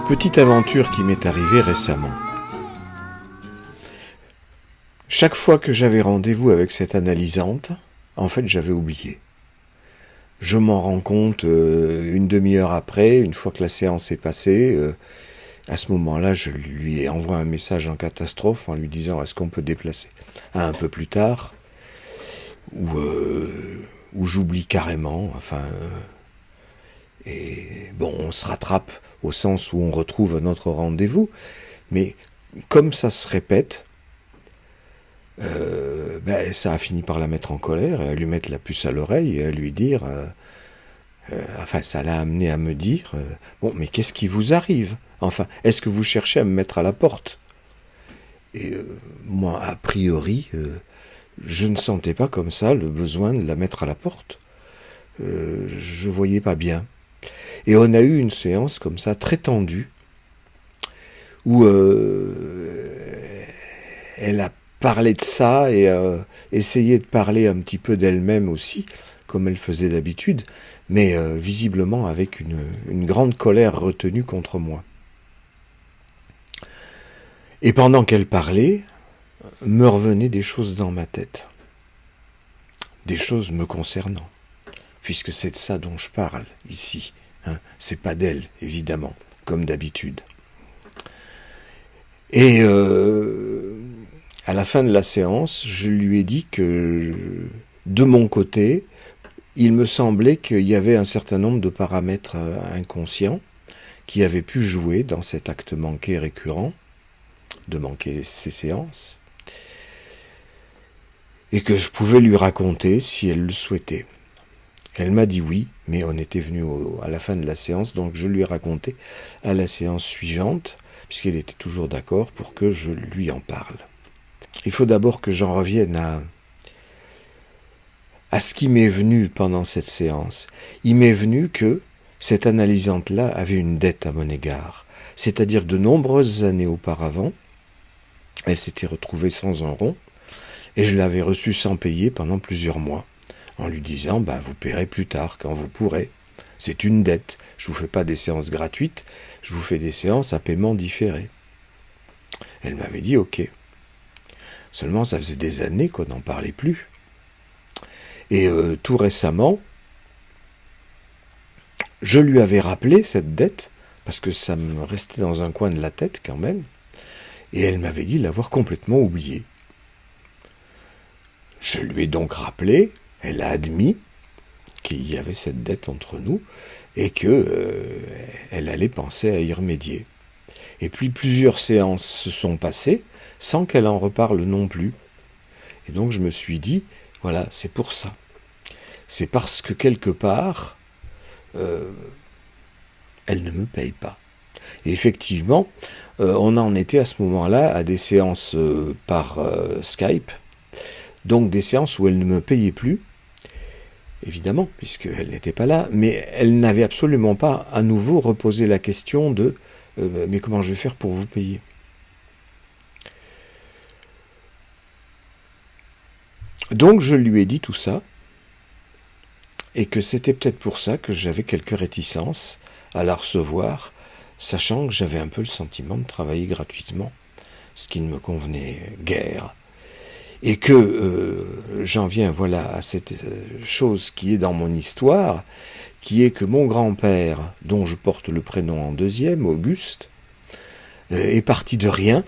Petite aventure qui m'est arrivée récemment. Chaque fois que j'avais rendez-vous avec cette analysante, en fait j'avais oublié. Je m'en rends compte une demi-heure après, une fois que la séance est passée. À ce moment-là, je lui envoie un message en catastrophe en lui disant « Est-ce qu'on peut déplacer à un peu plus tard ?» ou j'oublie carrément, et bon, on se rattrape au sens où on retrouve notre rendez-vous, mais comme ça se répète, ça a fini par la mettre en colère, et à lui mettre la puce à l'oreille, et à lui dire, ça l'a amené à me dire, bon, mais qu'est-ce qui vous arrive ? Enfin, est-ce que vous cherchez à me mettre à la porte ? Et moi, a priori, je ne sentais pas comme ça le besoin de la mettre à la porte. Je voyais pas bien. Et on a eu une séance comme ça, très tendue, où elle a parlé de ça et essayé de parler un petit peu d'elle-même aussi, comme elle faisait d'habitude, mais visiblement avec une grande colère retenue contre moi. Et pendant qu'elle parlait, me revenaient des choses dans ma tête, des choses me concernant, puisque c'est de ça dont je parle ici. C'est pas d'elle, évidemment, comme d'habitude. Et à la fin de la séance, je lui ai dit que, de mon côté, il me semblait qu'il y avait un certain nombre de paramètres inconscients qui avaient pu jouer dans cet acte manqué récurrent, de manquer ces séances, et que je pouvais lui raconter si elle le souhaitait. Elle m'a dit oui, mais on était venu à la fin de la séance, donc je lui ai raconté à la séance suivante, puisqu'elle était toujours d'accord pour que je lui en parle. Il faut d'abord que j'en revienne à ce qui m'est venu pendant cette séance. Il m'est venu que cette analysante-là avait une dette à mon égard, c'est-à-dire de nombreuses années auparavant, elle s'était retrouvée sans un rond, et je l'avais reçue sans payer pendant plusieurs mois, en lui disant vous paierez plus tard, quand vous pourrez. C'est une dette. Je ne vous fais pas des séances gratuites, je vous fais des séances à paiement différé. Elle m'avait dit ok. Seulement, ça faisait des années qu'on n'en parlait plus. Et tout récemment, je lui avais rappelé cette dette, parce que ça me restait dans un coin de la tête quand même, et elle m'avait dit l'avoir complètement oublié. Je lui ai donc rappelé, elle a admis qu'il y avait cette dette entre nous et qu'elle allait penser à y remédier. Et puis plusieurs séances se sont passées sans qu'elle en reparle non plus. Et donc je me suis dit, voilà, c'est pour ça. C'est parce que quelque part, elle ne me paye pas. Et effectivement, on en était à ce moment-là à des séances par Skype, donc des séances où elle ne me payait plus, évidemment, puisqu'elle n'était pas là, mais elle n'avait absolument pas à nouveau reposé la question de « mais comment je vais faire pour vous payer ?» Donc je lui ai dit tout ça, et que c'était peut-être pour ça que j'avais quelques réticences à la recevoir, sachant que j'avais un peu le sentiment de travailler gratuitement, ce qui ne me convenait guère. Et que j'en viens à cette chose qui est dans mon histoire, qui est que mon grand-père, dont je porte le prénom en deuxième, Auguste, est parti de rien,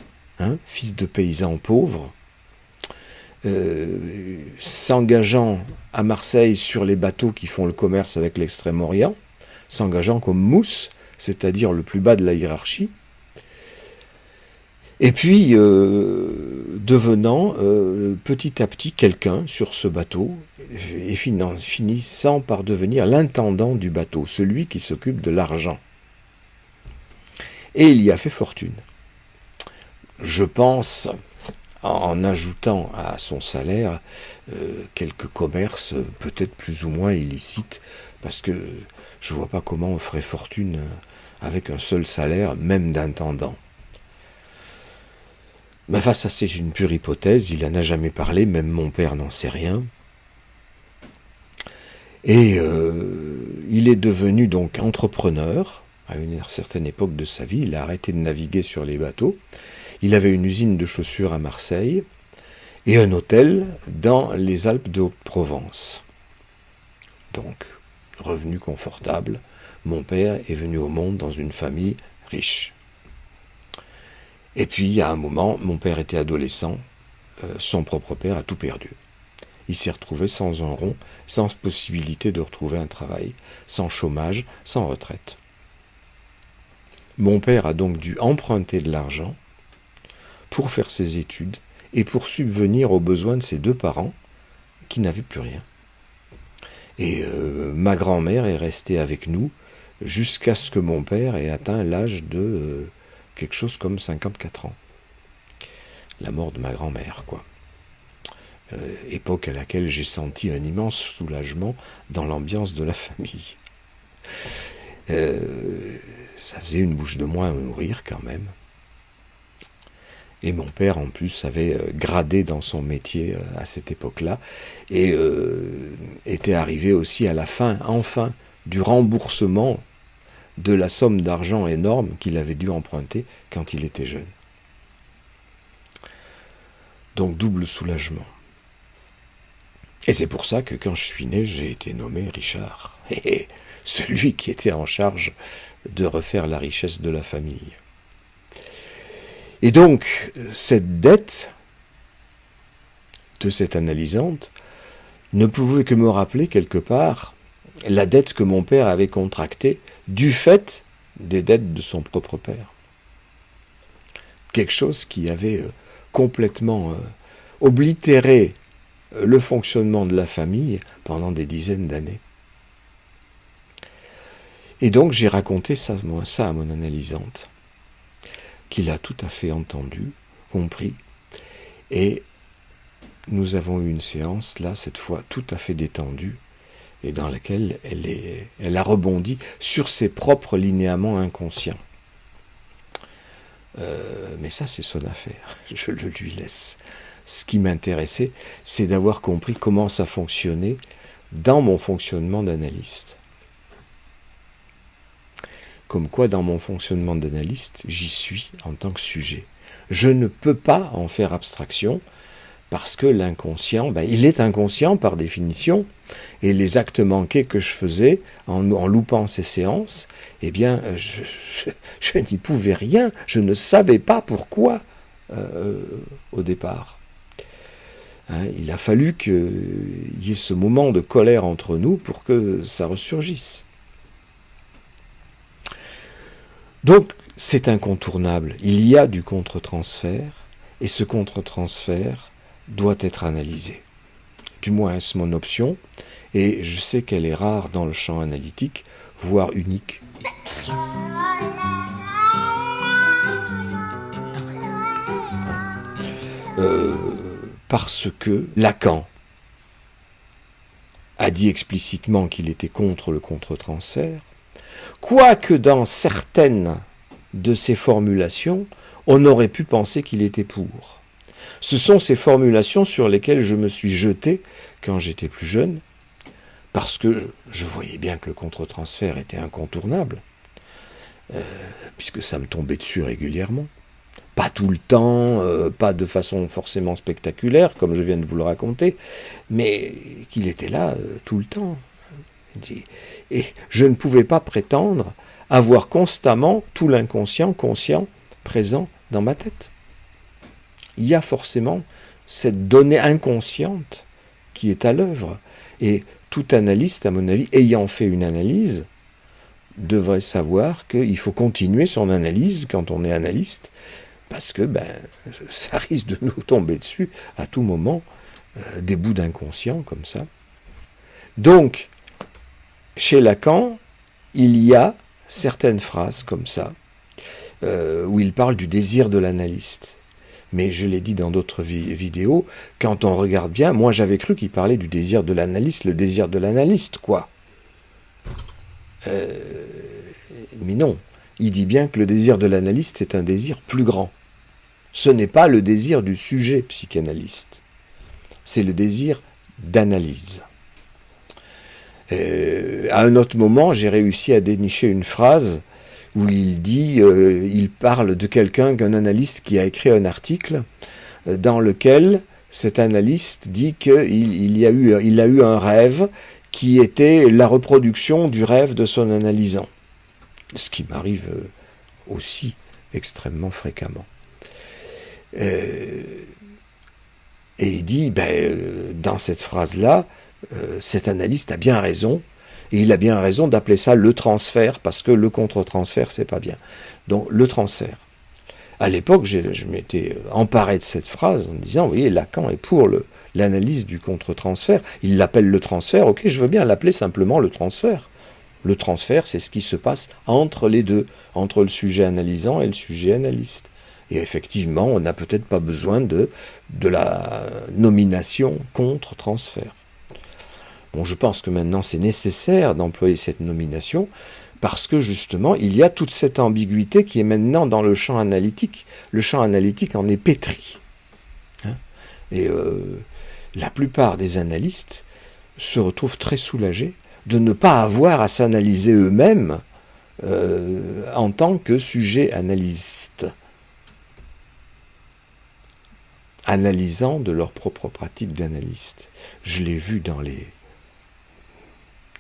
fils de paysan pauvre, s'engageant à Marseille sur les bateaux qui font le commerce avec l'Extrême-Orient, s'engageant comme mousse, c'est-à-dire le plus bas de la hiérarchie, et puis devenant petit à petit quelqu'un sur ce bateau, et finissant par devenir l'intendant du bateau, celui qui s'occupe de l'argent. Et il y a fait fortune. Je pense, en ajoutant à son salaire quelques commerces peut-être plus ou moins illicites, parce que je ne vois pas comment on ferait fortune avec un seul salaire, même d'intendant. Mais ça c'est une pure hypothèse, il n'en a jamais parlé, même mon père n'en sait rien. Et il est devenu donc entrepreneur, À une certaine époque de sa vie, il a arrêté de naviguer sur les bateaux. Il avait une usine de chaussures à Marseille et un hôtel dans les Alpes de Haute-Provence. Donc, revenu confortable, mon père est venu au monde dans une famille riche. Et puis, à un moment, mon père était adolescent, son propre père a tout perdu. Il s'est retrouvé sans un rond, sans possibilité de retrouver un travail, sans chômage, sans retraite. Mon père a donc dû emprunter de l'argent pour faire ses études et pour subvenir aux besoins de ses deux parents qui n'avaient plus rien. Et ma grand-mère est restée avec nous jusqu'à ce que mon père ait atteint l'âge de quelque chose comme 54 ans. La mort de ma grand-mère, quoi. Époque à laquelle j'ai senti un immense soulagement dans l'ambiance de la famille. Ça faisait une bouche de moins à nourrir quand même. Et mon père, en plus, avait gradé dans son métier à cette époque-là et était arrivé aussi à la fin, enfin, du remboursement de la somme d'argent énorme qu'il avait dû emprunter quand il était jeune. Donc, double soulagement. Et c'est pour ça que quand je suis né, j'ai été nommé Richard. Celui qui était en charge de refaire la richesse de la famille. Et donc, cette dette de cette analysante ne pouvait que me rappeler quelque part la dette que mon père avait contractée du fait des dettes de son propre père. Quelque chose qui avait complètement oblitéré le fonctionnement de la famille pendant des dizaines d'années. Et donc j'ai raconté ça à mon analysante, qui l'a tout à fait entendu, compris, et nous avons eu une séance, là, cette fois, tout à fait détendue, et dans laquelle elle a rebondi sur ses propres linéaments inconscients. Mais ça, c'est son affaire, je le lui laisse. Ce qui m'intéressait, c'est d'avoir compris comment ça fonctionnait dans mon fonctionnement d'analyste. Comme quoi, dans mon fonctionnement d'analyste, j'y suis en tant que sujet. Je ne peux pas en faire abstraction parce que l'inconscient, il est inconscient par définition, et les actes manqués que je faisais en loupant ces séances, je n'y pouvais rien, je ne savais pas pourquoi au départ. Il a fallu qu'il y ait ce moment de colère entre nous pour que ça ressurgisse. Donc, c'est incontournable. Il y a du contre-transfert, et ce contre-transfert doit être analysé. Du moins, est-ce mon option, et je sais qu'elle est rare dans le champ analytique, voire unique. Parce que Lacan a dit explicitement qu'il était contre le contre-transfert, quoique dans certaines de ses formulations, on aurait pu penser qu'il était pour. Ce sont ces formulations sur lesquelles je me suis jeté quand j'étais plus jeune, parce que je voyais bien que le contre-transfert était incontournable, puisque ça me tombait dessus régulièrement. Pas tout le temps, pas de façon forcément spectaculaire, comme je viens de vous le raconter, mais qu'il était là tout le temps. Et je ne pouvais pas prétendre avoir constamment tout l'inconscient conscient présent dans ma tête. Il y a forcément cette donnée inconsciente qui est à l'œuvre. Et tout analyste, à mon avis, ayant fait une analyse, devrait savoir qu'il faut continuer son analyse quand on est analyste, parce que ça risque de nous tomber dessus à tout moment, des bouts d'inconscient comme ça. Donc, chez Lacan, il y a certaines phrases comme ça, où il parle du désir de l'analyste. Mais je l'ai dit dans d'autres vidéos, quand on regarde bien, moi j'avais cru qu'il parlait du désir de l'analyste, le désir de l'analyste, quoi. Mais non, il dit bien que le désir de l'analyste est un désir plus grand. Ce n'est pas le désir du sujet psychanalyste, c'est le désir d'analyse. À un autre moment, j'ai réussi à dénicher une phrase où il dit, il parle de quelqu'un, d'un analyste qui a écrit un article dans lequel cet analyste dit qu'il a eu un rêve qui était la reproduction du rêve de son analysant. Ce qui m'arrive aussi extrêmement fréquemment. Et il dit, dans cette phrase-là, cet analyste a bien raison, et il a bien raison d'appeler ça le transfert, parce que le contre-transfert, c'est pas bien. Donc, le transfert. À l'époque, je m'étais emparé de cette phrase en disant, vous voyez, Lacan est pour l'analyse du contre-transfert. Il l'appelle le transfert, ok, je veux bien l'appeler simplement le transfert. Le transfert, c'est ce qui se passe entre les deux, entre le sujet analysant et le sujet analyste. Et effectivement, on n'a peut-être pas besoin de la nomination contre-transfert. Bon, je pense que maintenant c'est nécessaire d'employer cette nomination parce que justement, il y a toute cette ambiguïté qui est maintenant dans le champ analytique. Le champ analytique en est pétri. Et la plupart des analystes se retrouvent très soulagés de ne pas avoir à s'analyser eux-mêmes en tant que sujet analyste, analysant de leur propre pratique d'analyste. Je l'ai vu dans les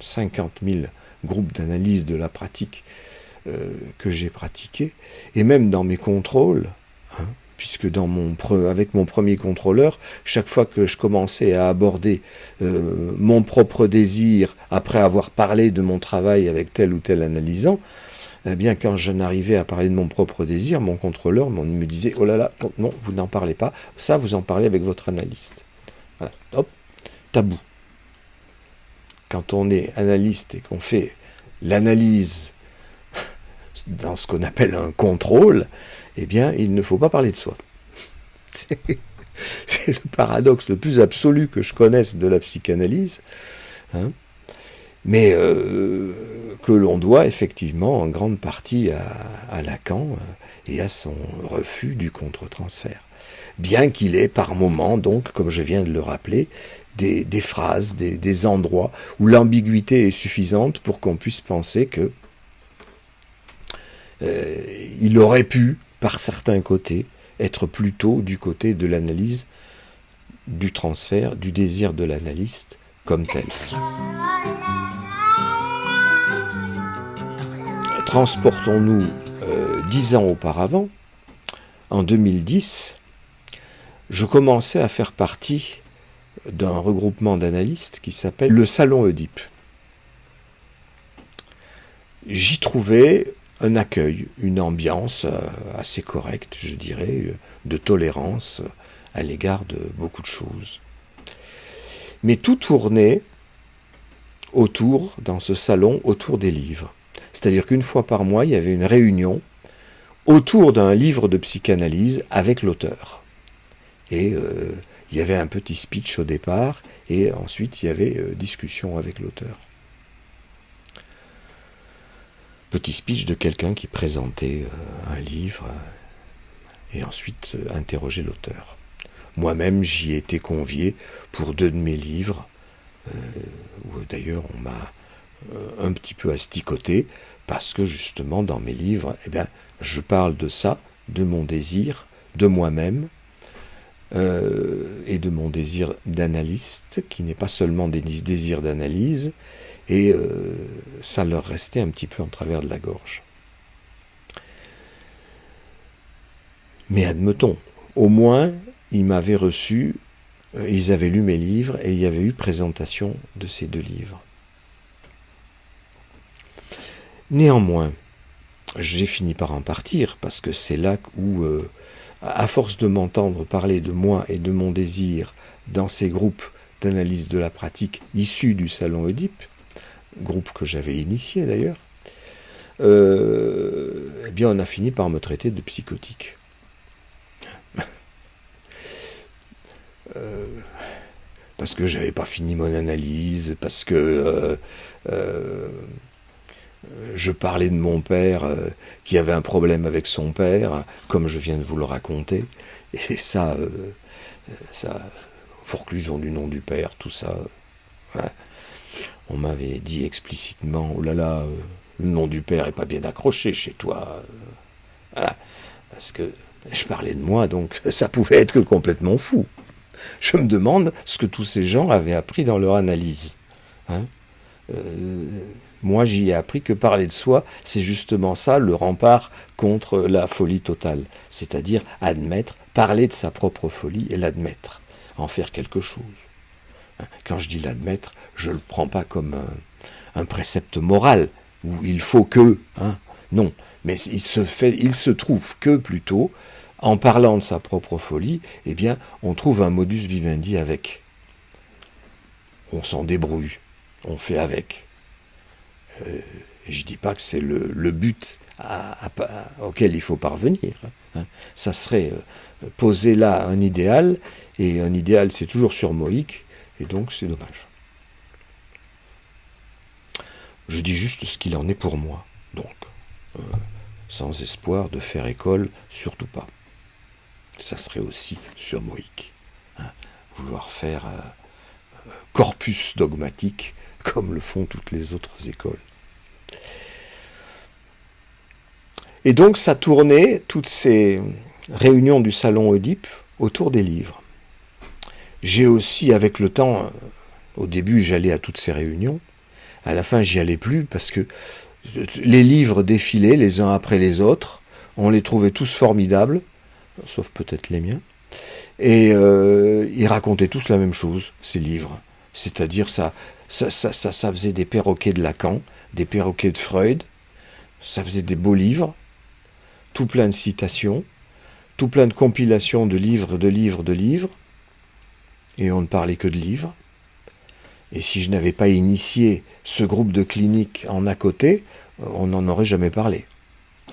50 000 groupes d'analyse de la pratique que j'ai pratiqués, et même dans mes contrôles, puisque avec mon premier contrôleur, chaque fois que je commençais à aborder mon propre désir, après avoir parlé de mon travail avec tel ou tel analysant, eh bien quand je n'arrivais à parler de mon propre désir, mon contrôleur me disait « Oh là là, non, vous n'en parlez pas, ça vous en parlez avec votre analyste. » Voilà, hop, tabou. Quand on est analyste et qu'on fait l'analyse dans ce qu'on appelle un contrôle, eh bien, il ne faut pas parler de soi. C'est le paradoxe le plus absolu que je connaisse de la psychanalyse, mais que l'on doit effectivement en grande partie à Lacan et à son refus du contre-transfert. Bien qu'il ait par moments, donc, comme je viens de le rappeler, des phrases, des endroits où l'ambiguïté est suffisante pour qu'on puisse penser que il aurait pu, par certains côtés, être plutôt du côté de l'analyse, du transfert, du désir de l'analyste comme tel. Transportons-nous 10 ans auparavant, en 2010, je commençais à faire partie d'un regroupement d'analystes qui s'appelle le Salon Oedipe. J'y trouvais un accueil, une ambiance assez correcte, je dirais, de tolérance à l'égard de beaucoup de choses. Mais tout tournait dans ce salon, autour des livres. C'est-à-dire qu'une fois par mois, il y avait une réunion autour d'un livre de psychanalyse avec l'auteur. Et il y avait un petit speech au départ, et ensuite il y avait discussion avec l'auteur. Petit speech de quelqu'un qui présentait un livre et ensuite interrogeait l'auteur. Moi-même, j'y ai été convié pour 2 de mes livres, où d'ailleurs on m'a un petit peu asticoté, parce que justement dans mes livres, je parle de ça, de mon désir, de moi-même, et de mon désir d'analyste, qui n'est pas seulement des désirs d'analyse, et ça leur restait un petit peu en travers de la gorge. Mais admettons, au moins, ils m'avaient reçu, ils avaient lu mes livres, et il y avait eu présentation de ces 2 livres. Néanmoins, j'ai fini par en partir, parce que c'est là où, à force de m'entendre parler de moi et de mon désir dans ces groupes d'analyse de la pratique issus du Salon Oedipe, groupe que j'avais initié d'ailleurs, eh bien on a fini par me traiter de psychotique. Parce que j'avais pas fini mon analyse, parce que je parlais de mon père qui avait un problème avec son père, comme je viens de vous le raconter, et ça, forclusion du nom du père, tout ça, on m'avait dit explicitement, oh là là, le nom du père est pas bien accroché chez toi. Voilà. Parce que je parlais de moi, donc ça pouvait être que complètement fou. Je me demande ce que tous ces gens avaient appris dans leur analyse. Hein. Moi, j'y ai appris que parler de soi, c'est justement ça, le rempart contre la folie totale. C'est-à-dire admettre, parler de sa propre folie et l'admettre, en faire quelque chose. Quand je dis l'admettre, je ne le prends pas comme un précepte moral, où il faut que, hein, non. Mais il se trouve que plutôt, en parlant de sa propre folie, eh bien, on trouve un modus vivendi avec. On s'en débrouille, on fait avec. Et je ne dis pas que c'est le but auquel il faut parvenir. Hein. Ça serait poser là un idéal, et un idéal c'est toujours surmoïque, et donc c'est dommage. Je dis juste ce qu'il en est pour moi, donc sans espoir de faire école, surtout pas. Ça serait aussi surmoïque. Hein. Vouloir faire corpus dogmatique comme le font toutes les autres écoles. Et donc ça tournait, toutes ces réunions du salon Oedipe, autour des livres. J'ai aussi, avec le temps, au début j'allais à toutes ces réunions, à la fin j'y allais plus parce que les livres défilaient les uns après les autres, on les trouvait tous formidables, sauf peut-être les miens, et ils racontaient tous la même chose, ces livres. C'est-à-dire ça faisait des perroquets de Lacan, des perroquets de Freud, ça faisait des beaux livres, tout plein de citations, tout plein de compilations de livres, et on ne parlait que de livres. Et si je n'avais pas initié ce groupe de cliniques en à côté, on n'en aurait jamais parlé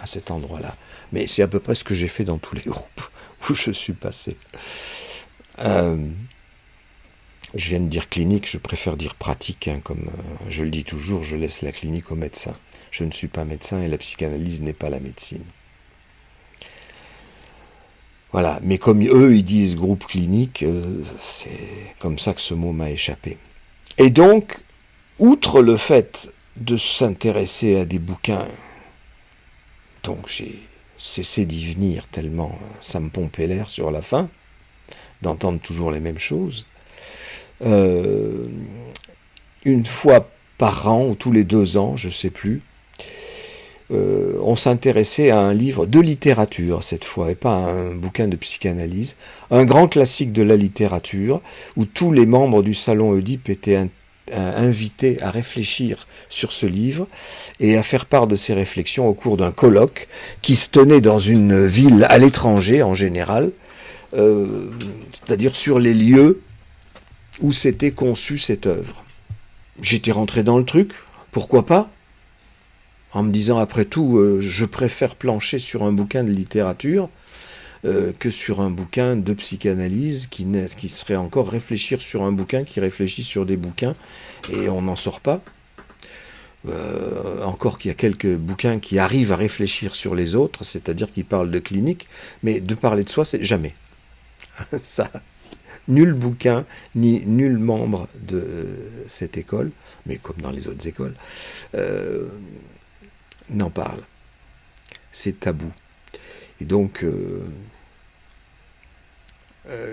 à cet endroit-là. Mais c'est à peu près ce que j'ai fait dans tous les groupes où je suis passé. Je viens de dire clinique, je préfère dire pratique, hein, comme je le dis toujours, je laisse la clinique aux médecins. Je ne suis pas médecin et la psychanalyse n'est pas la médecine. Voilà, mais comme eux, ils disent groupe clinique, c'est comme ça que ce mot m'a échappé. Et donc, outre le fait de s'intéresser à des bouquins, donc j'ai cessé d'y venir tellement ça me pompait l'air sur la fin, d'entendre toujours les mêmes choses. Une fois par an, ou tous les 2 ans, je ne sais plus, on s'intéressait à un livre de littérature cette fois, et pas à un bouquin de psychanalyse, un grand classique de la littérature, où tous les membres du salon Oedipe étaient invités à réfléchir sur ce livre, et à faire part de ces réflexions au cours d'un colloque, qui se tenait dans une ville à l'étranger en général, c'est-à-dire sur les lieux où s'était conçue cette œuvre. J'étais rentré dans le truc, pourquoi pas ? En me disant, après tout, je préfère plancher sur un bouquin de littérature que sur un bouquin de psychanalyse qui serait encore réfléchir sur un bouquin qui réfléchit sur des bouquins, et on n'en sort pas. Encore qu'il y a quelques bouquins qui arrivent à réfléchir sur les autres, c'est-à-dire qui parlent de clinique, mais de parler de soi, c'est jamais. Ça, nul bouquin, ni nul membre de cette école, mais comme dans les autres écoles, n'en parle. C'est tabou. Et donc,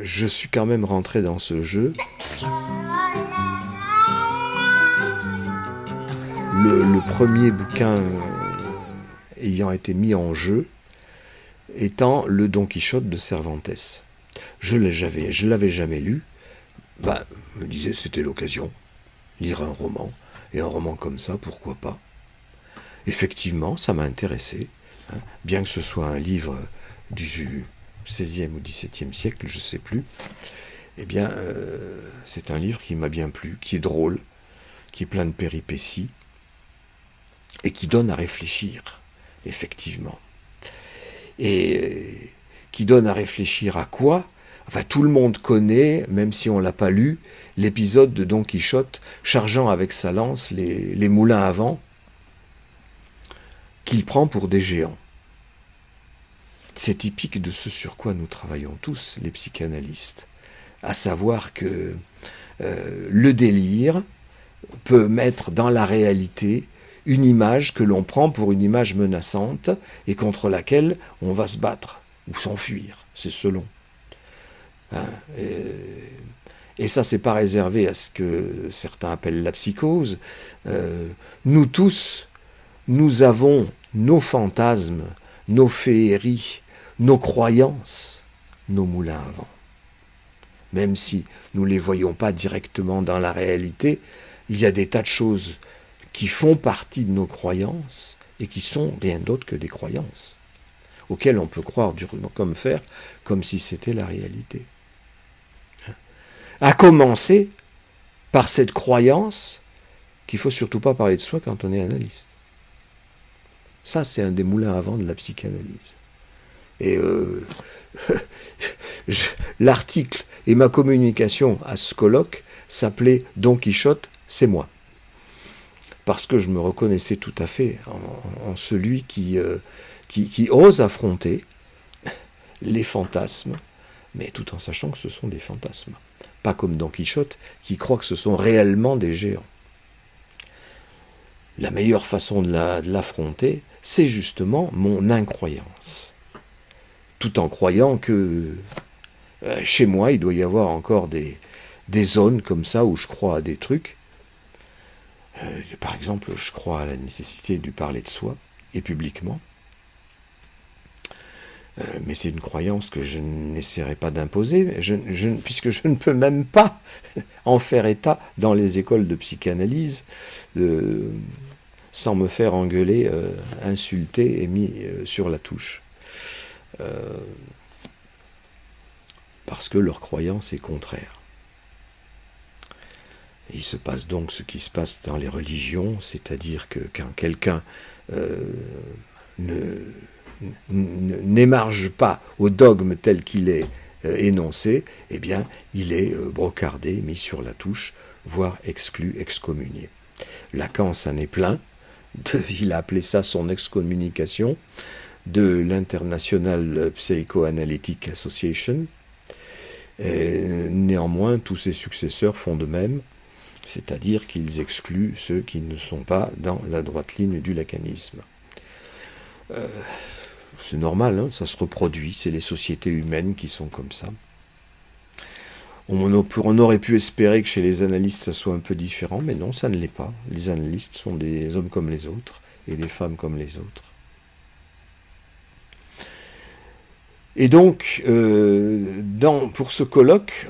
je suis quand même rentré dans ce jeu. Le premier bouquin ayant été mis en jeu étant le Don Quichotte de Cervantes. Je l'avais jamais lu. Je me disais, c'était l'occasion. Lire un roman. Et un roman comme ça, pourquoi pas ? Effectivement, ça m'a intéressé, hein, bien que ce soit un livre du XVIe ou XVIIe siècle, je ne sais plus. Eh bien, c'est un livre qui m'a bien plu, qui est drôle, qui est plein de péripéties, et qui donne à réfléchir, effectivement. Et qui donne à réfléchir à quoi ? Enfin, tout le monde connaît, même si on ne l'a pas lu, l'épisode de Don Quichotte chargeant avec sa lance les moulins à vent, qu'il prend pour des géants. C'est typique de ce sur quoi nous travaillons tous, les psychanalystes, à savoir que le délire peut mettre dans la réalité une image que l'on prend pour une image menaçante et contre laquelle on va se battre ou s'enfuir, c'est selon. Hein, et ça, c'est pas réservé à ce que certains appellent la psychose. Nous tous, nous avons nos fantasmes, nos féeries, nos croyances, nos moulins à vent. Même si nous ne les voyons pas directement dans la réalité, il y a des tas de choses qui font partie de nos croyances et qui sont rien d'autre que des croyances, auxquelles on peut croire comme fer, comme si c'était la réalité. À commencer par cette croyance qu'il ne faut surtout pas parler de soi quand on est analyste. Ça, c'est un des moulins à vent de la psychanalyse. Et l'article et ma communication à ce colloque s'appelait « Don Quichotte, c'est moi ». Parce que je me reconnaissais tout à fait en celui qui ose affronter les fantasmes, mais tout en sachant que ce sont des fantasmes. Pas comme Don Quichotte, qui croit que ce sont réellement des géants. La meilleure façon de l'affronter, c'est justement mon incroyance. Tout en croyant que chez moi, il doit y avoir encore des zones comme ça où je crois à des trucs. Par exemple, je crois à la nécessité de parler de soi, et publiquement. Mais c'est une croyance que je n'essaierai pas d'imposer, puisque je ne peux même pas en faire état dans les écoles de psychanalyse, sans me faire engueuler, insulter et mis sur la touche. Parce que leur croyance est contraire. Et il se passe donc ce qui se passe dans les religions, c'est-à-dire que quand quelqu'un n'émarge pas au dogme tel qu'il est énoncé, eh bien, il est brocardé, mis sur la touche, voire exclu, excommunié. Lacan s'en est plein, il a appelé ça son excommunication de l'International Psychoanalytic Association. Et néanmoins, tous ses successeurs font de même, c'est-à-dire qu'ils excluent ceux qui ne sont pas dans la droite ligne du lacanisme. C'est normal, hein, ça se reproduit, c'est les sociétés humaines qui sont comme ça. On aurait pu espérer que chez les analystes ça soit un peu différent, mais non, ça ne l'est pas. Les analystes sont des hommes comme les autres, et des femmes comme les autres. Et donc, pour ce colloque,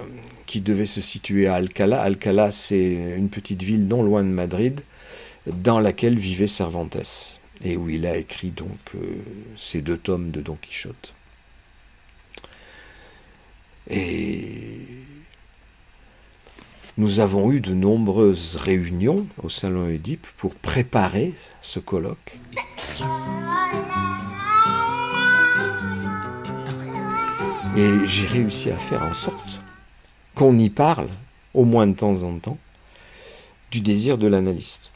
qui devait se situer à Alcalá, Alcalá c'est une petite ville non loin de Madrid, dans laquelle vivait Cervantes, et où il a écrit donc ces 2 tomes de Don Quichotte. Et nous avons eu de nombreuses réunions au Salon Oedipe pour préparer ce colloque. Et j'ai réussi à faire en sorte qu'on y parle, au moins de temps en temps, du désir de l'analyste.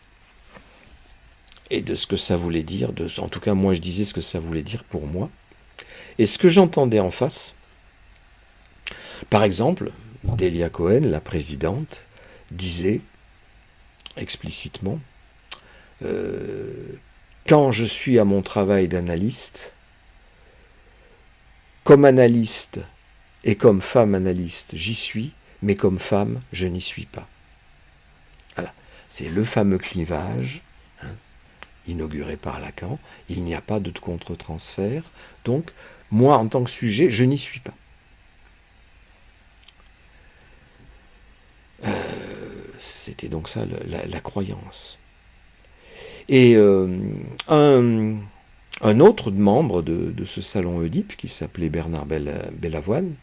Et de ce que ça voulait dire, en tout cas moi je disais ce que ça voulait dire pour moi. Et ce que j'entendais en face, par exemple, Delia Cohen, la présidente, disait explicitement quand je suis à mon travail d'analyste, comme analyste et comme femme analyste, j'y suis, mais comme femme, je n'y suis pas. Voilà, c'est le fameux clivage, inauguré par Lacan. Il n'y a pas de contre-transfert, donc moi en tant que sujet, je n'y suis pas. C'était donc ça la croyance. Et un autre membre de ce salon Oedipe, qui s'appelait Bernard Bellavoine,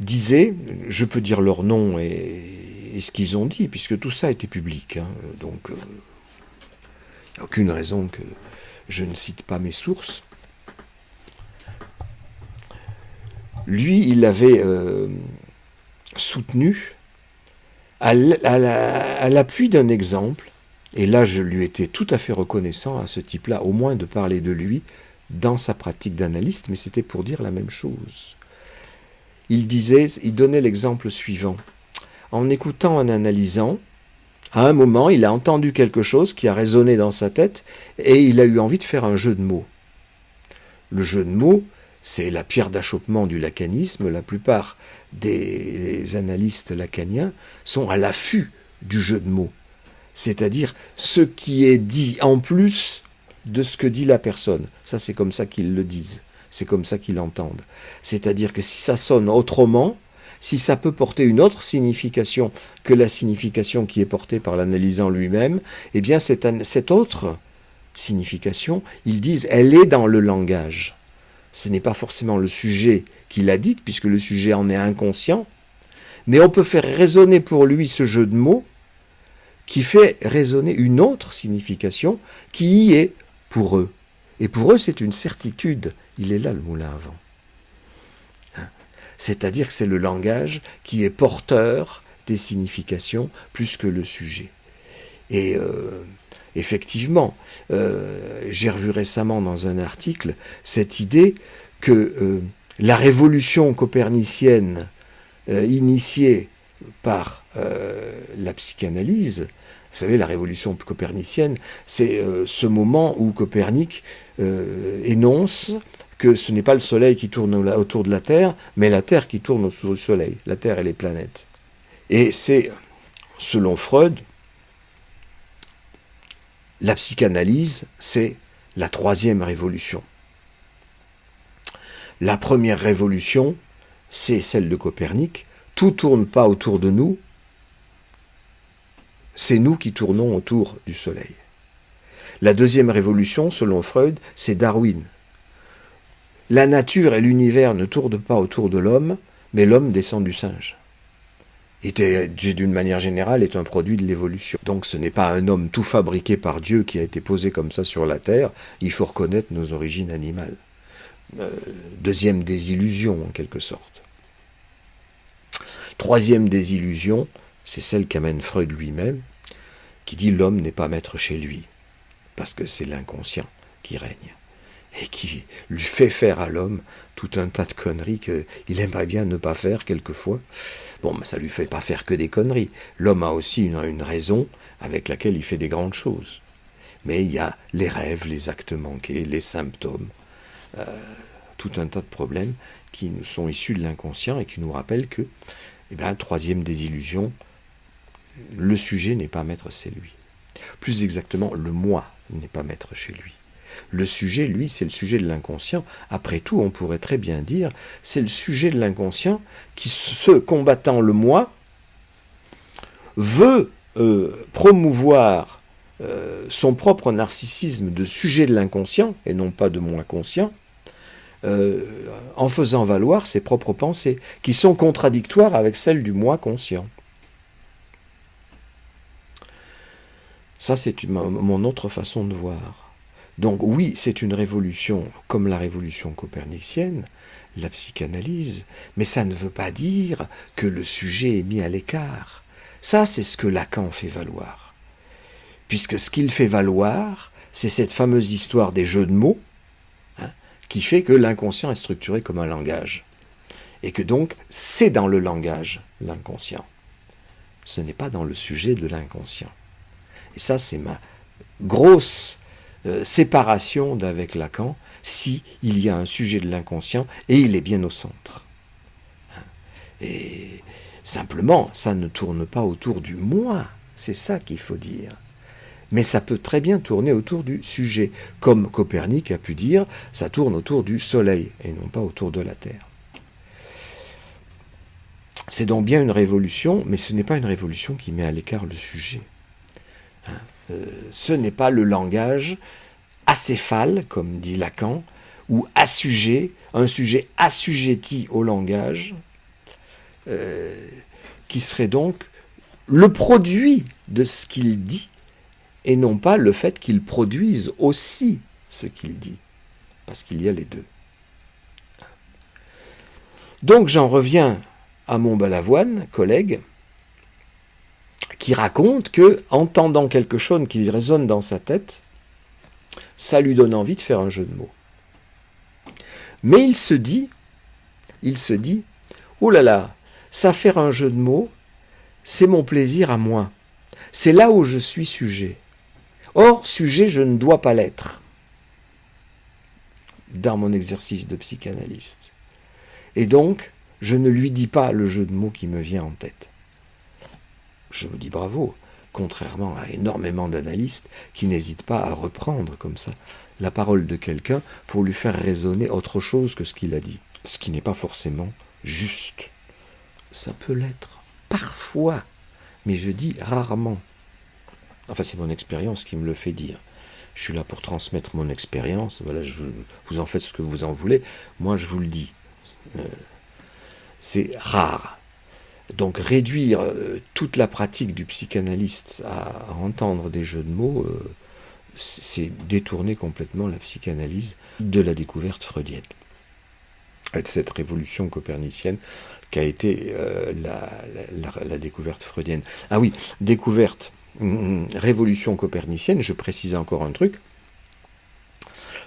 disait, je peux dire leur nom et ce qu'ils ont dit, puisque tout ça était public, hein, donc il n'y a aucune raison que je ne cite pas mes sources. Lui, il avait soutenu, à l'appui d'un exemple, et là je lui étais tout à fait reconnaissant à ce type-là, au moins de parler de lui dans sa pratique d'analyste, mais c'était pour dire la même chose. Il donnait l'exemple suivant. En écoutant, en analysant, À un moment, il a entendu quelque chose qui a résonné dans sa tête et il a eu envie de faire un jeu de mots. Le jeu de mots, c'est la pierre d'achoppement du lacanisme. La plupart des analystes lacaniens sont à l'affût du jeu de mots. C'est-à-dire ce qui est dit en plus de ce que dit la personne. Ça, c'est comme ça qu'ils le disent. C'est comme ça qu'ils l'entendent. C'est-à-dire que si ça sonne autrement, si ça peut porter une autre signification que la signification qui est portée par l'analysant lui-même, eh bien cette autre signification, ils disent, elle est dans le langage. Ce n'est pas forcément le sujet qui l'a dite, puisque le sujet en est inconscient, mais on peut faire résonner pour lui ce jeu de mots qui fait résonner une autre signification qui y est pour eux. Et pour eux, c'est une certitude. Il est là, le moulin à vent. C'est-à-dire que c'est le langage qui est porteur des significations plus que le sujet. Et effectivement, j'ai revu récemment dans un article cette idée que la révolution copernicienne initiée par la psychanalyse, vous savez, la révolution copernicienne, c'est ce moment où Copernic énonce que ce n'est pas le Soleil qui tourne autour de la Terre, mais la Terre qui tourne autour du Soleil, la Terre et les planètes. Et c'est, selon Freud, la psychanalyse, c'est la troisième révolution. La première révolution, c'est celle de Copernic. Tout ne tourne pas autour de nous, c'est nous qui tournons autour du Soleil. La deuxième révolution, selon Freud, c'est Darwin. La nature et l'univers ne tournent pas autour de l'homme, mais l'homme descend du singe. Et d'une manière générale, est un produit de l'évolution. Donc ce n'est pas un homme tout fabriqué par Dieu qui a été posé comme ça sur la terre, il faut reconnaître nos origines animales. Deuxième désillusion, en quelque sorte. Troisième désillusion, c'est celle qu'amène Freud lui-même, qui dit l'homme n'est pas maître chez lui, parce que c'est l'inconscient qui règne, et qui lui fait faire à l'homme tout un tas de conneries qu'il aimerait bien ne pas faire quelquefois. Bon, mais ça lui fait pas faire que des conneries. L'homme a aussi une raison avec laquelle il fait des grandes choses. Mais il y a les rêves, les actes manqués, les symptômes, tout un tas de problèmes qui nous sont issus de l'inconscient et qui nous rappellent que, troisième désillusion, le sujet n'est pas maître, c'est lui. Plus exactement, le moi n'est pas maître chez lui. Le sujet, lui, c'est le sujet de l'inconscient. Après tout, on pourrait très bien dire, c'est le sujet de l'inconscient qui, se combattant le moi, veut promouvoir son propre narcissisme de sujet de l'inconscient, et non pas de moi conscient, en faisant valoir ses propres pensées, qui sont contradictoires avec celles du moi conscient. Ça, c'est mon autre façon de voir. Donc oui, c'est une révolution, comme la révolution copernicienne, la psychanalyse, mais ça ne veut pas dire que le sujet est mis à l'écart. Ça, c'est ce que Lacan fait valoir. Puisque ce qu'il fait valoir, c'est cette fameuse histoire des jeux de mots, qui fait que l'inconscient est structuré comme un langage. Et que donc, c'est dans le langage, l'inconscient. Ce n'est pas dans le sujet de l'inconscient. Et ça, c'est ma grosse séparation d'avec Lacan, si il y a un sujet de l'inconscient, et il est bien au centre. Et simplement, ça ne tourne pas autour du moi, c'est ça qu'il faut dire. Mais ça peut très bien tourner autour du sujet, comme Copernic a pu dire, ça tourne autour du Soleil, et non pas autour de la Terre. C'est donc bien une révolution, mais ce n'est pas une révolution qui met à l'écart le sujet. Ce n'est pas le langage acéphale, comme dit Lacan, ou un sujet assujetti au langage, qui serait donc le produit de ce qu'il dit, et non pas le fait qu'il produise aussi ce qu'il dit, parce qu'il y a les deux. Donc j'en reviens à mon Balavoine, collègue, qui raconte que, entendant quelque chose qui résonne dans sa tête, ça lui donne envie de faire un jeu de mots. Mais il se dit, oh là là, ça faire un jeu de mots, c'est mon plaisir à moi. C'est là où je suis sujet. Or, sujet, je ne dois pas l'être dans mon exercice de psychanalyste. Et donc, je ne lui dis pas le jeu de mots qui me vient en tête. Je me dis bravo, contrairement à énormément d'analystes qui n'hésitent pas à reprendre comme ça la parole de quelqu'un pour lui faire résonner autre chose que ce qu'il a dit. Ce qui n'est pas forcément juste. Ça peut l'être, parfois, mais je dis rarement. Enfin, c'est mon expérience qui me le fait dire. Je suis là pour transmettre mon expérience. Voilà, vous en faites ce que vous en voulez. Moi, je vous le dis. C'est rare. Donc, réduire toute la pratique du psychanalyste à entendre des jeux de mots, c'est détourner complètement la psychanalyse de la découverte freudienne. Et de cette révolution copernicienne qu'a été la découverte freudienne. Ah oui, découverte, révolution copernicienne, je précise encore un truc,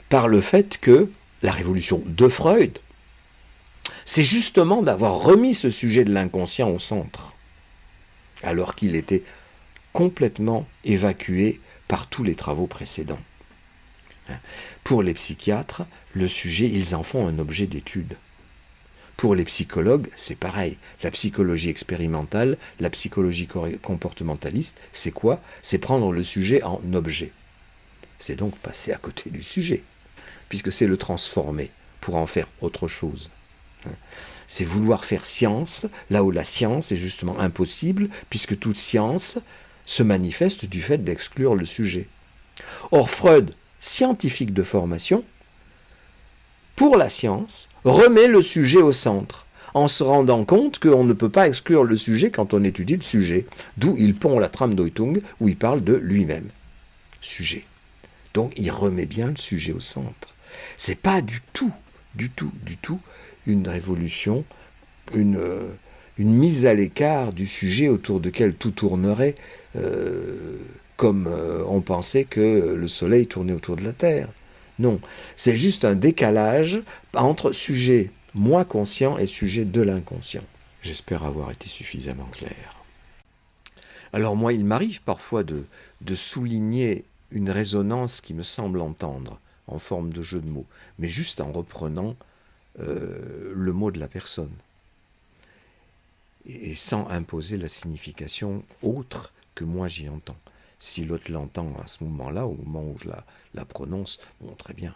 par le fait que la révolution de Freud, c'est justement d'avoir remis ce sujet de l'inconscient au centre, alors qu'il était complètement évacué par tous les travaux précédents. Pour les psychiatres, le sujet, ils en font un objet d'étude. Pour les psychologues, c'est pareil. La psychologie expérimentale, la psychologie comportementaliste, c'est quoi? C'est prendre le sujet en objet. C'est donc passer à côté du sujet, puisque c'est le transformer pour en faire autre chose. C'est vouloir faire science, là où la science est justement impossible, puisque toute science se manifeste du fait d'exclure le sujet. Or, Freud, scientifique de formation, pour la science, remet le sujet au centre, en se rendant compte qu'on ne peut pas exclure le sujet quand on étudie le sujet, d'où il pond la Traumdeutung, où il parle de lui-même. Sujet. Donc il remet bien le sujet au centre. C'est pas du tout une révolution, une mise à l'écart du sujet autour duquel tout tournerait, comme on pensait que le soleil tournait autour de la Terre. Non, c'est juste un décalage entre sujet moi conscient et sujet de l'inconscient. J'espère avoir été suffisamment clair. Alors moi, il m'arrive parfois de souligner une résonance qui me semble entendre, en forme de jeu de mots, mais juste en reprenant le mot de la personne, et sans imposer la signification autre que moi j'y entends. Si l'autre l'entend à ce moment-là, au moment où je la prononce, bon, très bien,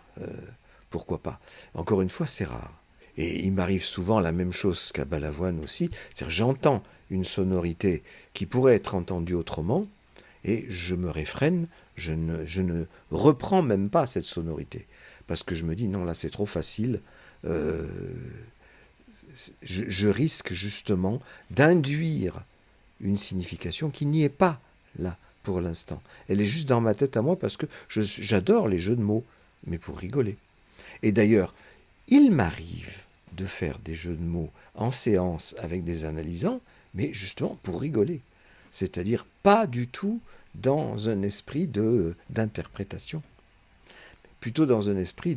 pourquoi pas. Encore une fois, c'est rare. Et il m'arrive souvent la même chose qu'à Balavoine aussi, c'est-à-dire j'entends une sonorité qui pourrait être entendue autrement, et je me réfrène, je ne reprends même pas cette sonorité, parce que je me dis, non, là c'est trop facile, je risque justement d'induire une signification qui n'y est pas là pour l'instant. Elle est juste dans ma tête à moi parce que j'adore les jeux de mots, mais pour rigoler. Et d'ailleurs, il m'arrive de faire des jeux de mots en séance avec des analysants, mais justement pour rigoler. C'est-à-dire pas du tout dans un esprit d'interprétation. Plutôt dans un esprit